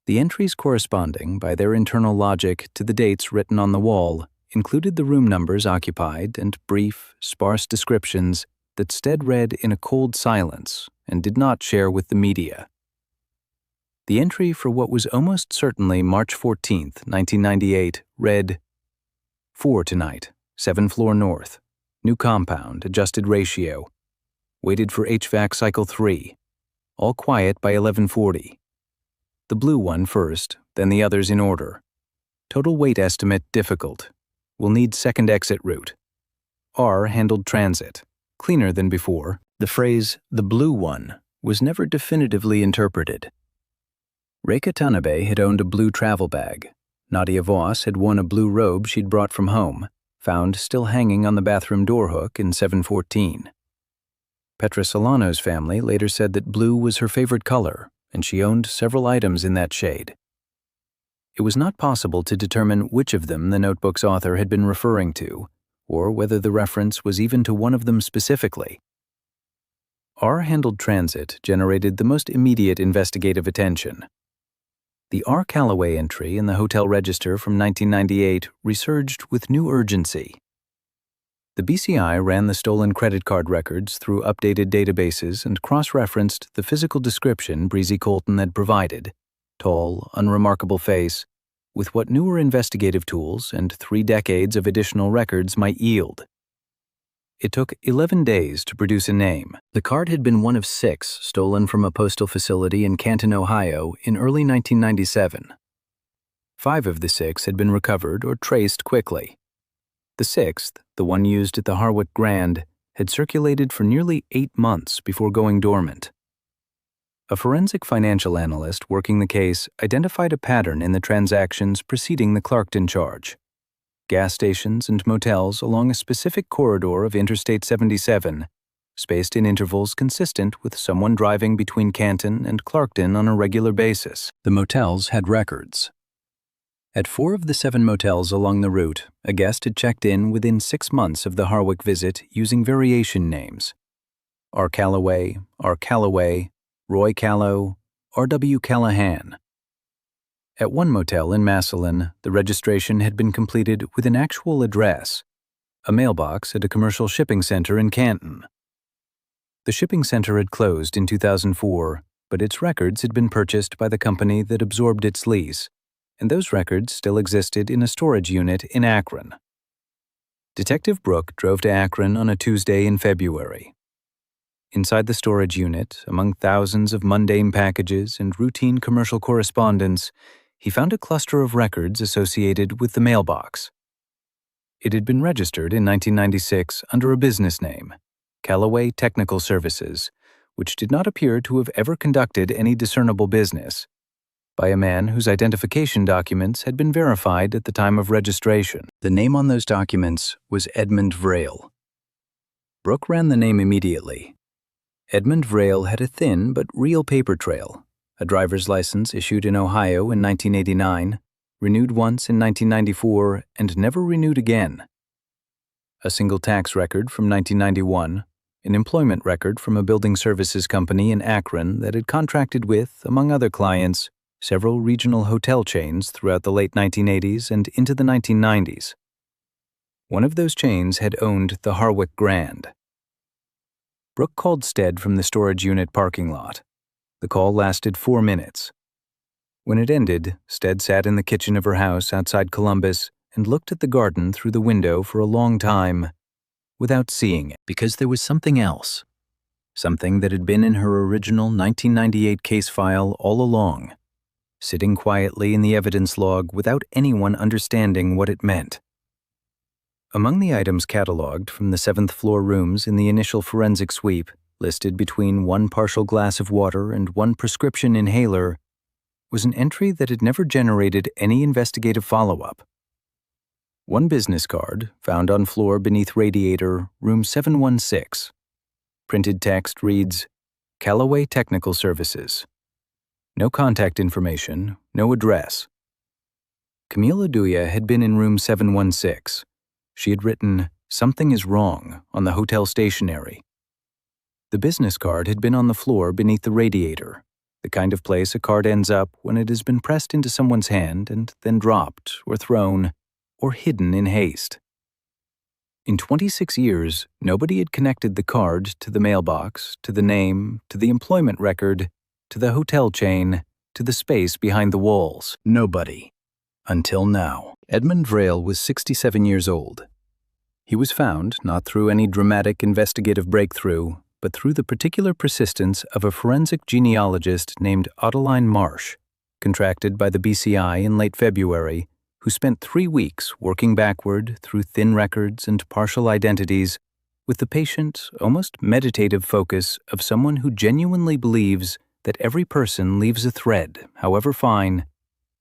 The entries corresponding, by their internal logic, to the dates written on the wall included the room numbers occupied and brief, sparse descriptions that Stead read in a cold silence and did not share with the media. The entry for what was almost certainly March 14, 1998, read, 4 tonight, 7th floor north, new compound, adjusted ratio, waited for HVAC cycle 3, all quiet by 11:40. The blue one first, then the others in order. Total weight estimate difficult. Will need second exit route. R handled transit. Cleaner than before. The phrase, the blue one, was never definitively interpreted. Reika Tanabe had owned a blue travel bag. Nadia Voss had worn a blue robe she'd brought from home, found still hanging on the bathroom door hook in 714. Petra Solano's family later said that blue was her favorite color, and she owned several items in that shade. It was not possible to determine which of them the notebook's author had been referring to, or whether the reference was even to one of them specifically. R handled transit generated the most immediate investigative attention. The R. Calloway entry in the hotel register from 1998 resurged with new urgency. The BCI ran the stolen credit card records through updated databases and cross-referenced the physical description Breezy Colton had provided, tall, unremarkable face, with what newer investigative tools and 3 decades of additional records might yield. It took 11 days to produce a name. The card had been one of 6 stolen from a postal facility in Canton, Ohio in early 1997. 5 of the 6 had been recovered or traced quickly. The 6th, the one used at the Harwick Grand, had circulated for nearly 8 months before going dormant. A forensic financial analyst working the case identified a pattern in the transactions preceding the Clarkton charge. Gas stations and motels along a specific corridor of Interstate 77, spaced in intervals consistent with someone driving between Canton and Clarkton on a regular basis. The motels had records. At 4 of the 7 motels along the route, a guest had checked in within 6 months of the Harwick visit using variation names: R. Calloway, Roy Callow, R.W. Callahan. At one motel in Massillon, the registration had been completed with an actual address, a mailbox at a commercial shipping center in Canton. The shipping center had closed in 2004, but its records had been purchased by the company that absorbed its lease, and those records still existed in a storage unit in Akron. Detective Brooke drove to Akron on a Tuesday in February. Inside the storage unit, among thousands of mundane packages and routine commercial correspondence, he found a cluster of records associated with the mailbox. It had been registered in 1996 under a business name, Callaway Technical Services, which did not appear to have ever conducted any discernible business, by a man whose identification documents had been verified at the time of registration. The name on those documents was Edmund Vrale. Brooke ran the name immediately. Edmund Vrale had a thin but real paper trail, a driver's license issued in Ohio in 1989, renewed once in 1994, and never renewed again. A single tax record from 1991, an employment record from a building services company in Akron that had contracted with, among other clients, several regional hotel chains throughout the late 1980s and into the 1990s. One of those chains had owned the Harwick Grand. Brooke called Stead from the storage unit parking lot. The call lasted 4 minutes. When it ended, Stead sat in the kitchen of her house outside Columbus and looked at the garden through the window for a long time without seeing it, because there was something else, something that had been in her original 1998 case file all along, sitting quietly in the evidence log without anyone understanding what it meant. Among the items cataloged from the 7th floor rooms in the initial forensic sweep, listed between 1 partial glass of water and 1 prescription inhaler, was an entry that had never generated any investigative follow-up. One business card, found on floor beneath radiator, room 716. Printed text reads, Callaway Technical Services. No contact information, no address. Camille Aduya had been in room 716. She had written, "Something is wrong," on the hotel stationery. The business card had been on the floor beneath the radiator, the kind of place a card ends up when it has been pressed into someone's hand and then dropped or thrown or hidden in haste. In 26 years, nobody had connected the card to the mailbox, to the name, to the employment record, to the hotel chain, to the space behind the walls. Nobody. Until now. Edmund Vrale was 67 years old. He was found not through any dramatic investigative breakthrough, but through the particular persistence of a forensic genealogist named Adeline Marsh, contracted by the BCI in late February, who spent 3 weeks working backward through thin records and partial identities with the patient, almost meditative focus of someone who genuinely believes that every person leaves a thread, however fine,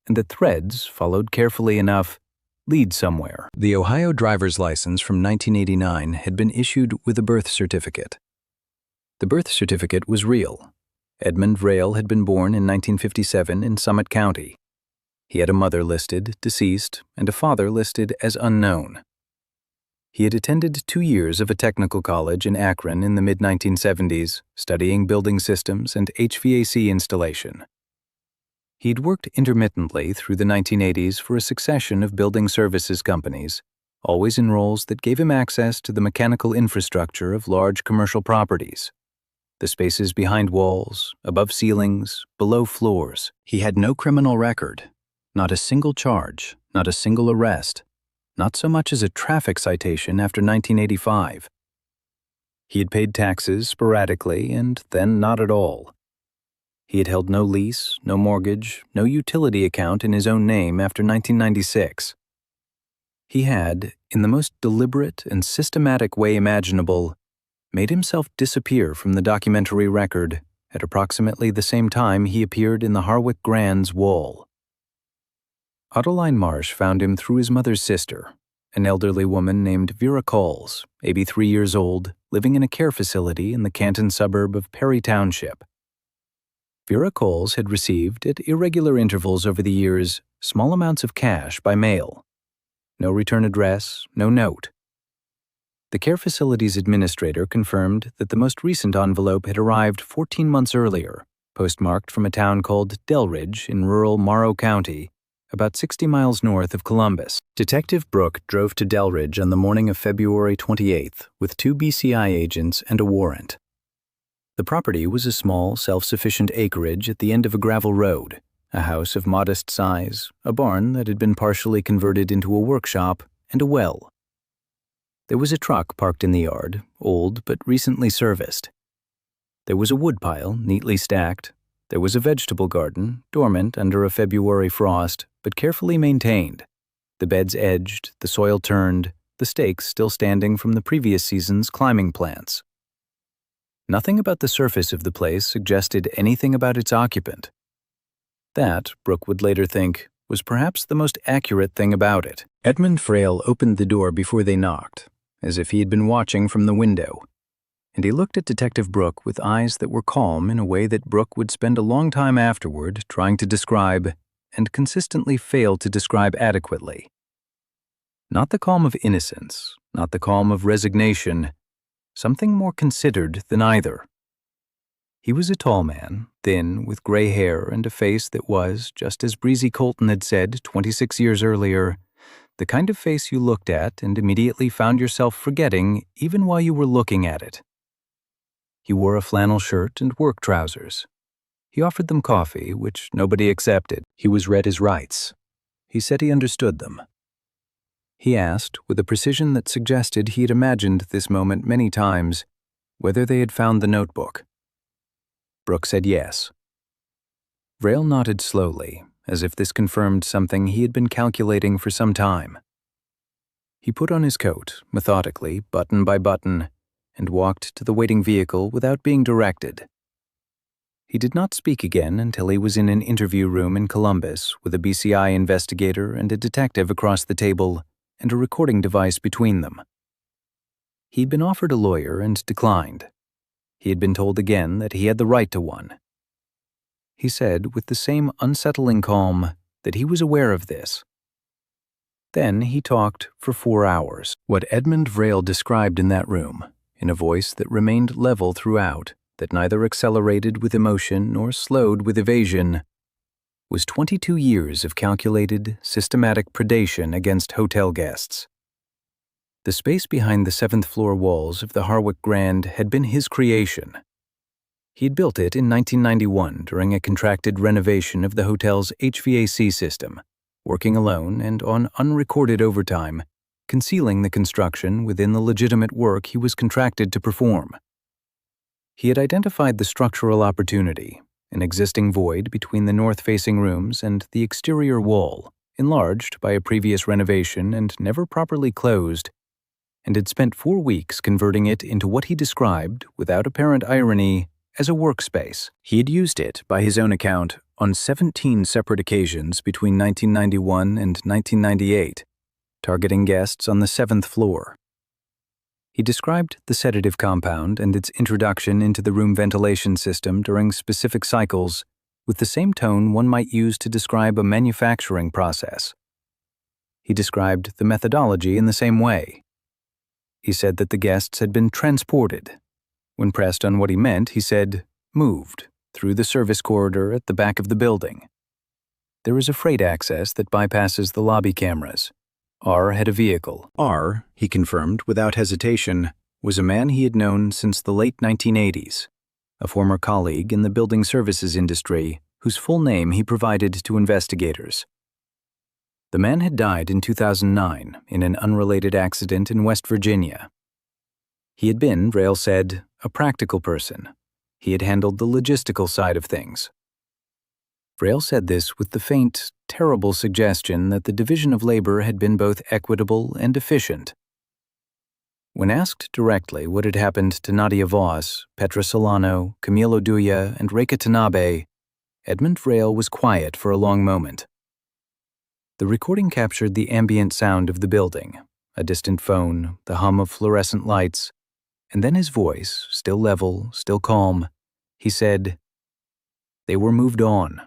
and that threads, followed carefully enough, lead somewhere. The Ohio driver's license from 1989 had been issued with a birth certificate. The birth certificate was real. Edmund Vrale had been born in 1957 in Summit County. He had a mother listed, deceased, and a father listed as unknown. He had attended 2 years of a technical college in Akron in the mid-1970s, studying building systems and HVAC installation. He'd worked intermittently through the 1980s for a succession of building services companies, always in roles that gave him access to the mechanical infrastructure of large commercial properties. The spaces behind walls, above ceilings, below floors. He had no criminal record, not a single charge, not a single arrest, not so much as a traffic citation after 1985. He had paid taxes sporadically and then not at all. He had held no lease, no mortgage, no utility account in his own name after 1996. He had, in the most deliberate and systematic way imaginable, made himself disappear from the documentary record at approximately the same time he appeared in the Harwick Grand's wall. Adeline Marsh found him through his mother's sister, an elderly woman named Vera Coles, 83 years old, living in a care facility in the Canton suburb of Perry Township. Vera Coles had received, at irregular intervals over the years, small amounts of cash by mail. No return address, no note. The care facility's administrator confirmed that the most recent envelope had arrived 14 months earlier, postmarked from a town called Delridge in rural Morrow County, about 60 miles north of Columbus. Detective Brooke drove to Delridge on the morning of February 28th with 2 BCI agents and a warrant. The property was a small, self-sufficient acreage at the end of a gravel road, a house of modest size, a barn that had been partially converted into a workshop, and a well. There was a truck parked in the yard, old but recently serviced. There was a woodpile, neatly stacked. There was a vegetable garden, dormant under a February frost, but carefully maintained. The beds edged, the soil turned, the stakes still standing from the previous season's climbing plants. Nothing about the surface of the place suggested anything about its occupant. That, Brooke would later think, was perhaps the most accurate thing about it. Edmund Frail opened the door before they knocked, as if he had been watching from the window, and he looked at Detective Brooke with eyes that were calm in a way that Brooke would spend a long time afterward trying to describe, and consistently fail to describe adequately. Not the calm of innocence, not the calm of resignation, something more considered than either. He was a tall man, thin, with gray hair and a face that was, just as Breezy Colton had said 26 years earlier, the kind of face you looked at and immediately found yourself forgetting even while you were looking at it. He wore a flannel shirt and work trousers. He offered them coffee, which nobody accepted. He was read his rights. He said he understood them. He asked, with a precision that suggested he had imagined this moment many times, whether they had found the notebook. Brooke said yes. Vrail nodded slowly, as if this confirmed something he had been calculating for some time. He put on his coat, methodically, button by button, and walked to the waiting vehicle without being directed. He did not speak again until he was in an interview room in Columbus with a BCI investigator and a detective across the table and a recording device between them. He'd been offered a lawyer and declined. He had been told again that he had the right to one. He said, with the same unsettling calm, that he was aware of this. Then he talked for 4 hours. What Edmund Vrail described in that room, in a voice that remained level throughout, that neither accelerated with emotion nor slowed with evasion, was 22 years of calculated, systematic predation against hotel guests. The space behind the 7th-floor walls of the Harwick Grand had been his creation. He had built it in 1991 during a contracted renovation of the hotel's HVAC system, working alone and on unrecorded overtime, concealing the construction within the legitimate work he was contracted to perform. He had identified the structural opportunity, an existing void between the north-facing rooms and the exterior wall, enlarged by a previous renovation and never properly closed, and had spent 4 weeks converting it into what he described, without apparent irony, as a workspace. He had used it, by his own account, on 17 separate occasions between 1991 and 1998, targeting guests on the 7th floor. He described the sedative compound and its introduction into the room ventilation system during specific cycles with the same tone one might use to describe a manufacturing process. He described the methodology in the same way. He said that the guests had been transported. When pressed on what he meant, he said, moved, through the service corridor at the back of the building. There is a freight access that bypasses the lobby cameras. R had a vehicle. R, he confirmed without hesitation, was a man he had known since the late 1980s, a former colleague in the building services industry whose full name he provided to investigators. The man had died in 2009 in an unrelated accident in West Virginia. He had been, Vrail said, a practical person. He had handled the logistical side of things. Vrail said this with the faint, terrible suggestion that the division of labor had been both equitable and efficient. When asked directly what had happened to Nadia Voss, Petra Solano, Camille Oduya, and Reika Tanabe, Edmund Vrail was quiet for a long moment. The recording captured the ambient sound of the building, a distant phone, the hum of fluorescent lights, and then his voice, still level, still calm, he said, They were moved on.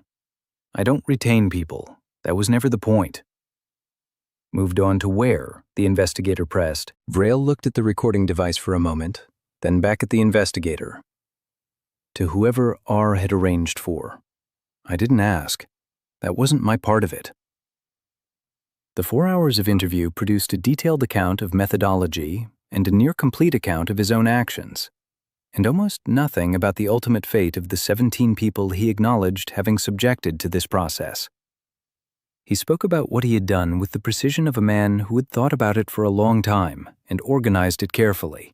I don't retain people. That was never the point. Moved on to where? The investigator pressed. Vrail looked at the recording device for a moment, then back at the investigator. To whoever R had arranged for. I didn't ask. That wasn't my part of it. The 4 hours of interview produced a detailed account of methodology and a near-complete account of his own actions, and almost nothing about the ultimate fate of the 17 people he acknowledged having subjected to this process. He spoke about what he had done with the precision of a man who had thought about it for a long time and organized it carefully.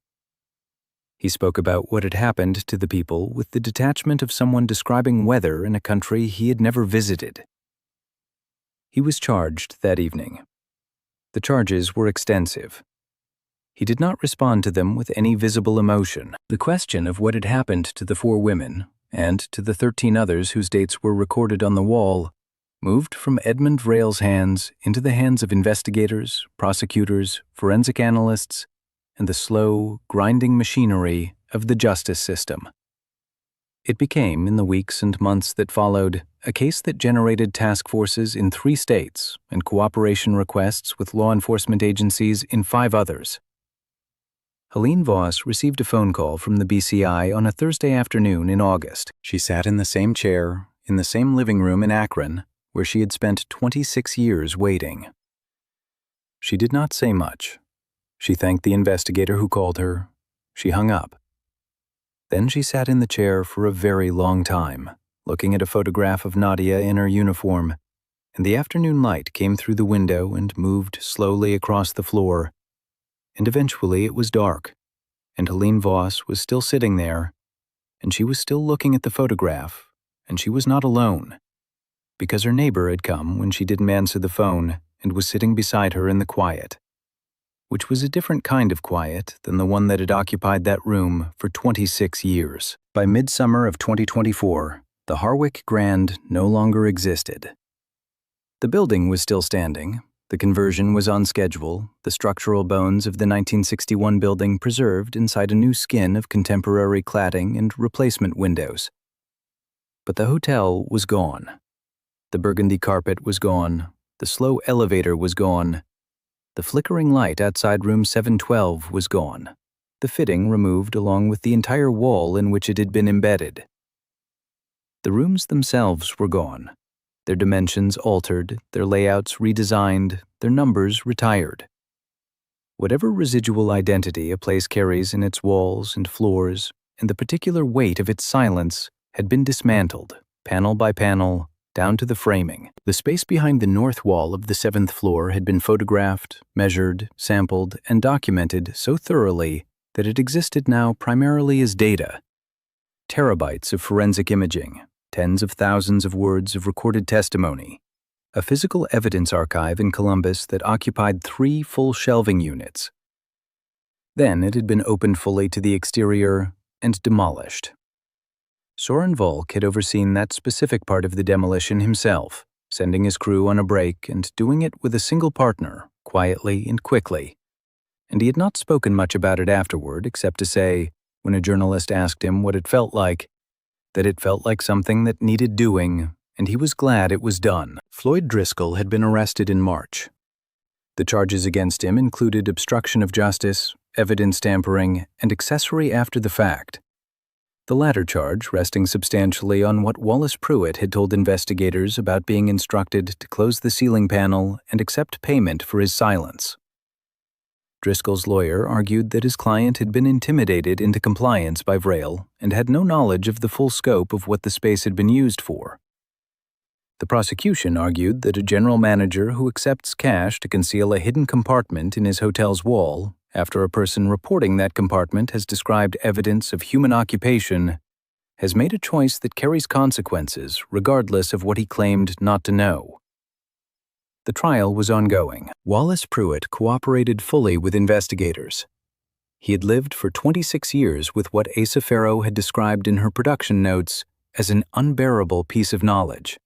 He spoke about what had happened to the people with the detachment of someone describing weather in a country he had never visited. He was charged that evening. The charges were extensive. He did not respond to them with any visible emotion. The question of what had happened to the 4 women, and to the 13 others whose dates were recorded on the wall, moved from Edmund Vrail's hands into the hands of investigators, prosecutors, forensic analysts, and the slow, grinding machinery of the justice system. It became, in the weeks and months that followed, a case that generated task forces in 3 states and cooperation requests with law enforcement agencies in 5 others. Helene Voss received a phone call from the BCI on a Thursday afternoon in August. She sat in the same chair, in the same living room in Akron, where she had spent 26 years waiting. She did not say much. She thanked the investigator who called her. She hung up. Then she sat in the chair for a very long time, looking at a photograph of Nadia in her uniform, and the afternoon light came through the window and moved slowly across the floor, and eventually it was dark, and Helene Voss was still sitting there, and she was still looking at the photograph, and she was not alone, because her neighbor had come when she didn't answer the phone and was sitting beside her in the quiet, which was a different kind of quiet than the one that had occupied that room for 26 years. By midsummer of 2024, the Harwick Grand no longer existed. The building was still standing, the conversion was on schedule, the structural bones of the 1961 building preserved inside a new skin of contemporary cladding and replacement windows. But the hotel was gone. The burgundy carpet was gone, the slow elevator was gone, the flickering light outside room 712 was gone, the fitting removed along with the entire wall in which it had been embedded. The rooms themselves were gone, their dimensions altered, their layouts redesigned, their numbers retired. Whatever residual identity a place carries in its walls and floors, and the particular weight of its silence, had been dismantled, panel by panel, down to the framing. The space behind the north wall of the 7th floor had been photographed, measured, sampled, and documented so thoroughly that it existed now primarily as data. Terabytes of forensic imaging, tens of thousands of words of recorded testimony, a physical evidence archive in Columbus that occupied 3 full shelving units. Then it had been opened fully to the exterior and demolished. Soren Volk had overseen that specific part of the demolition himself, sending his crew on a break and doing it with a single partner, quietly and quickly. And he had not spoken much about it afterward, except to say, when a journalist asked him what it felt like, that it felt like something that needed doing, and he was glad it was done. Floyd Driscoll had been arrested in March. The charges against him included obstruction of justice, evidence tampering, and accessory after the fact. The latter charge resting substantially on what Wallace Pruitt had told investigators about being instructed to close the ceiling panel and accept payment for his silence. Driscoll's lawyer argued that his client had been intimidated into compliance by Vrail and had no knowledge of the full scope of what the space had been used for. The prosecution argued that a general manager who accepts cash to conceal a hidden compartment in his hotel's wall, after a person reporting that compartment has described evidence of human occupation, has made a choice that carries consequences regardless of what he claimed not to know. The trial was ongoing. Wallace Pruitt cooperated fully with investigators. He had lived for 26 years with what Asa Farrow had described in her production notes as an unbearable piece of knowledge.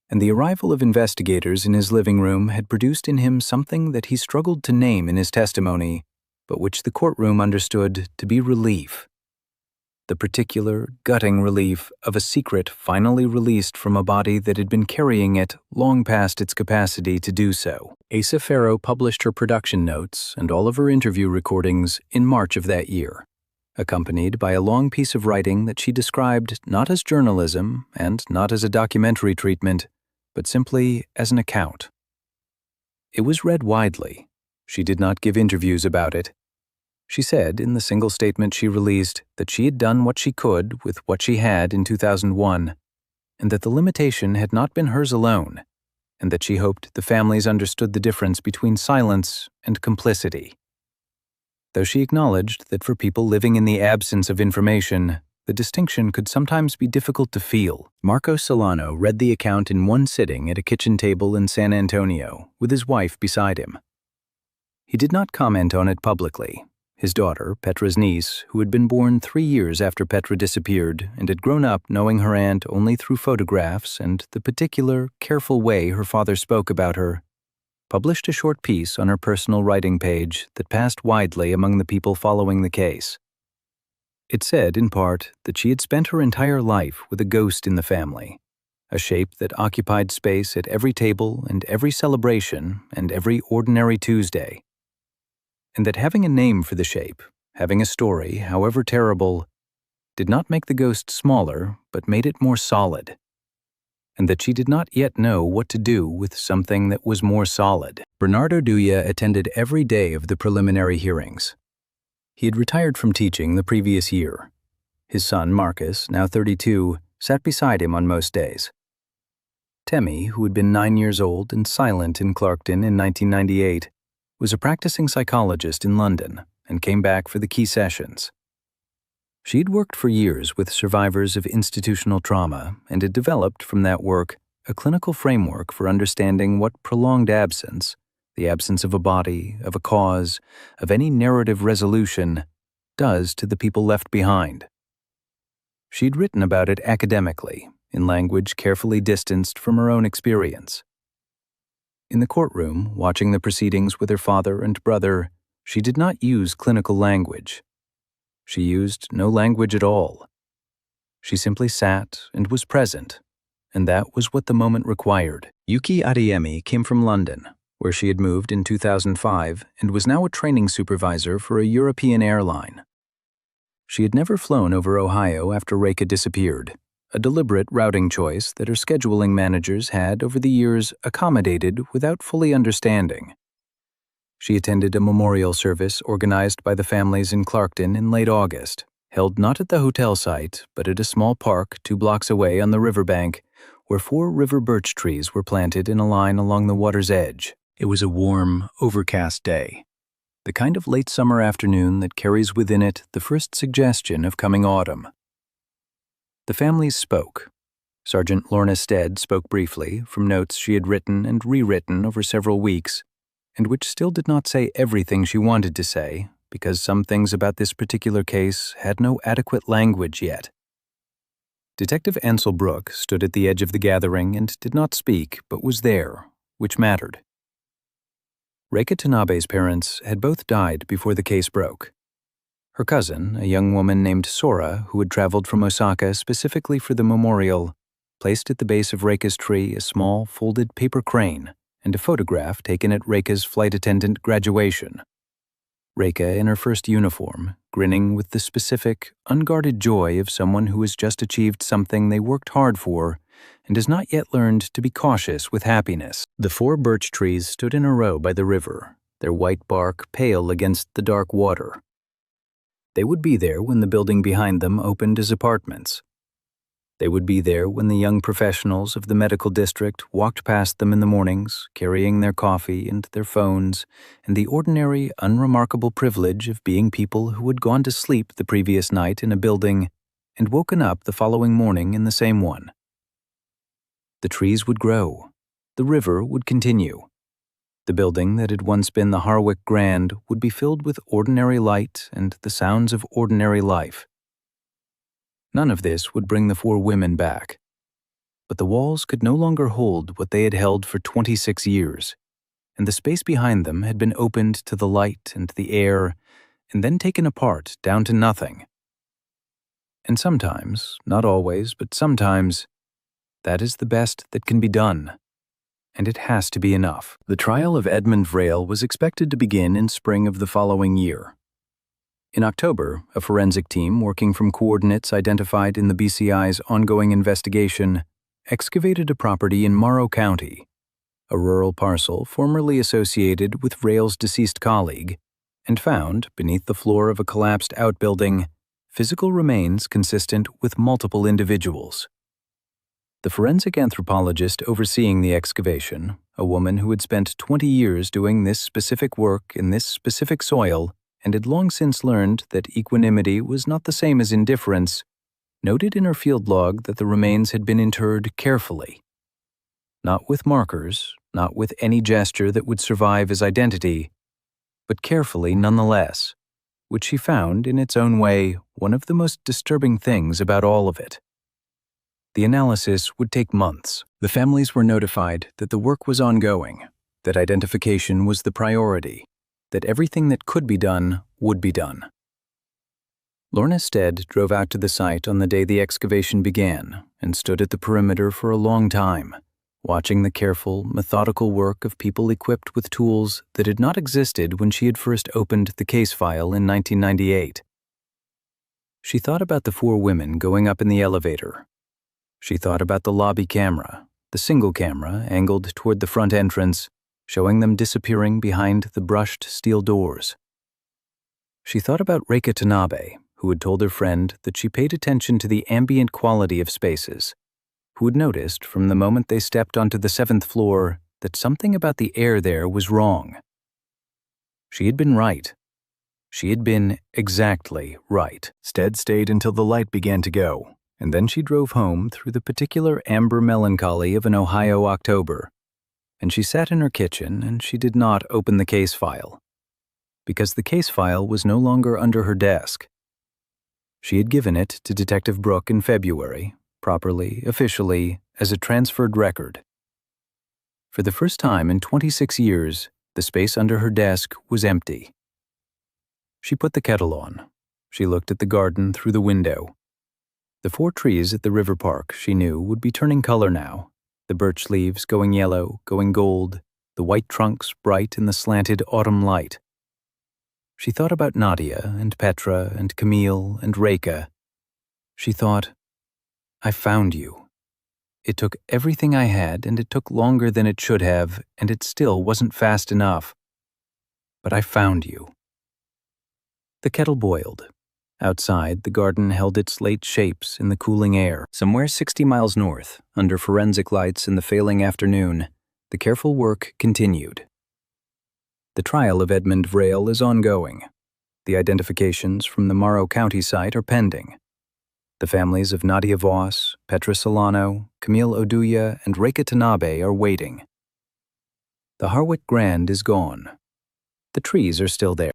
And the arrival of investigators in his living room had produced in him something that he struggled to name in his testimony, but which the courtroom understood to be relief. the particular, gutting relief of a secret finally released from a body that had been carrying it long past its capacity to do so. Asa Farrow published her production notes and all of her interview recordings in March of that year, accompanied by a long piece of writing that she described not as journalism and not as a documentary treatment, but simply as an account. It was read widely. She did not give interviews about it. She said in the single statement she released that she had done what she could with what she had in 2001, and that the limitation had not been hers alone, and that she hoped the families understood the difference between silence and complicity. Though she acknowledged that for people living in the absence of information, the distinction could sometimes be difficult to feel. Marco Solano read the account in one sitting at a kitchen table in San Antonio, with his wife beside him. He did not comment on it publicly. His daughter, Petra's niece, who had been born 3 years after Petra disappeared and had grown up knowing her aunt only through photographs and the particular, careful way her father spoke about her, published a short piece on her personal writing page that passed widely among the people following the case. It said, in part, that she had spent her entire life with a ghost in the family, a shape that occupied space at every table and every celebration and every ordinary Tuesday, and that having a name for the shape, having a story, however terrible, did not make the ghost smaller, but made it more solid, and that she did not yet know what to do with something that was more solid. Bernardo Duya attended every day of the preliminary hearings. He had retired from teaching the previous year. His son, Marcus, now 32, sat beside him on most days. Temi, who had been 9 years old and silent in Clarkton in 1998, was a practicing psychologist in London and came back for the key sessions. She had worked for years with survivors of institutional trauma and had developed from that work a clinical framework for understanding what prolonged absence, the absence of a body, of a cause, of any narrative resolution, does to the people left behind. She'd written about it academically, in language carefully distanced from her own experience. In the courtroom, watching the proceedings with her father and brother, she did not use clinical language. She used no language at all. She simply sat and was present, and that was what the moment required. Yuki Adeyemi came from London, where she had moved in 2005 and was now a training supervisor for a European airline. She had never flown over Ohio after Reika disappeared, a deliberate routing choice that her scheduling managers had over the years accommodated without fully understanding. She attended a memorial service organized by the families in Clarkton in late August, held not at the hotel site, but at a small park 2 blocks away on the riverbank, where 4 river birch trees were planted in a line along the water's edge. It was a warm, overcast day, the kind of late summer afternoon that carries within it the first suggestion of coming autumn. The families spoke. Sergeant Lorna Stead spoke briefly from notes she had written and rewritten over several weeks, and which still did not say everything she wanted to say, because some things about this particular case had no adequate language yet. Detective Ansel Brooke stood at the edge of the gathering and did not speak, but was there, which mattered. Reika Tanabe's parents had both died before the case broke. Her cousin, a young woman named Sora, who had traveled from Osaka specifically for the memorial, placed at the base of Reika's tree a small, folded paper crane and a photograph taken at Reika's flight attendant graduation. Reika in her first uniform, grinning with the specific, unguarded joy of someone who has just achieved something they worked hard for and has not yet learned to be cautious with happiness. The 4 birch trees stood in a row by the river, their white bark pale against the dark water. They would be there when the building behind them opened as apartments. They would be there when the young professionals of the medical district walked past them in the mornings, carrying their coffee and their phones, and the ordinary, unremarkable privilege of being people who had gone to sleep the previous night in a building and woken up the following morning in the same one. The trees would grow. The river would continue. The building that had once been the Harwick Grand would be filled with ordinary light and the sounds of ordinary life. None of this would bring the 4 women back. But the walls could no longer hold what they had held for 26 years, and the space behind them had been opened to the light and the air, and then taken apart down to nothing. And sometimes, not always, but sometimes, that is the best that can be done. And it has to be enough. The trial of Edmund Vrail was expected to begin in spring of the following year. In October, a forensic team working from coordinates identified in the BCI's ongoing investigation excavated a property in Morrow County, a rural parcel formerly associated with Vrail's deceased colleague, and found, beneath the floor of a collapsed outbuilding, physical remains consistent with multiple individuals. The forensic anthropologist overseeing the excavation, a woman who had spent 20 years doing this specific work in this specific soil and had long since learned that equanimity was not the same as indifference, noted in her field log that the remains had been interred carefully. Not with markers, not with any gesture that would survive as identity, but carefully nonetheless, which she found, in its own way, one of the most disturbing things about all of it. The analysis would take months. The families were notified that the work was ongoing, that identification was the priority, that everything that could be done would be done. Lorna Stead drove out to the site on the day the excavation began and stood at the perimeter for a long time, watching the careful, methodical work of people equipped with tools that had not existed when she had first opened the case file in 1998. She thought about the 4 women going up in the elevator. She thought about the lobby camera, the single camera angled toward the front entrance, showing them disappearing behind the brushed steel doors. She thought about Reika Tanabe, who had told her friend that she paid attention to the ambient quality of spaces, who had noticed from the moment they stepped onto the 7th floor that something about the air there was wrong. She had been right. She had been exactly right. Stead stayed until the light began to go, and then she drove home through the particular amber melancholy of an Ohio October. And she sat in her kitchen and she did not open the case file, because the case file was no longer under her desk. She had given it to Detective Brooke in February, properly, officially, as a transferred record. For the first time in 26 years, the space under her desk was empty. She put the kettle on. She looked at the garden through the window. The 4 trees at the river park, she knew, would be turning color now, the birch leaves going yellow, going gold, the white trunks bright in the slanted autumn light. She thought about Nadia and Petra and Camille and Reika. She thought, I found you. It took everything I had, and it took longer than it should have, and it still wasn't fast enough. But I found you. The kettle boiled. Outside, the garden held its late shapes in the cooling air. Somewhere 60 miles north, under forensic lights in the failing afternoon, the careful work continued. The trial of Edmund Vrail is ongoing. The identifications from the Morrow County site are pending. The families of Nadia Voss, Petra Solano, Camille Oduya, and Reika Tanabe are waiting. The Harwick Grand is gone. The trees are still there.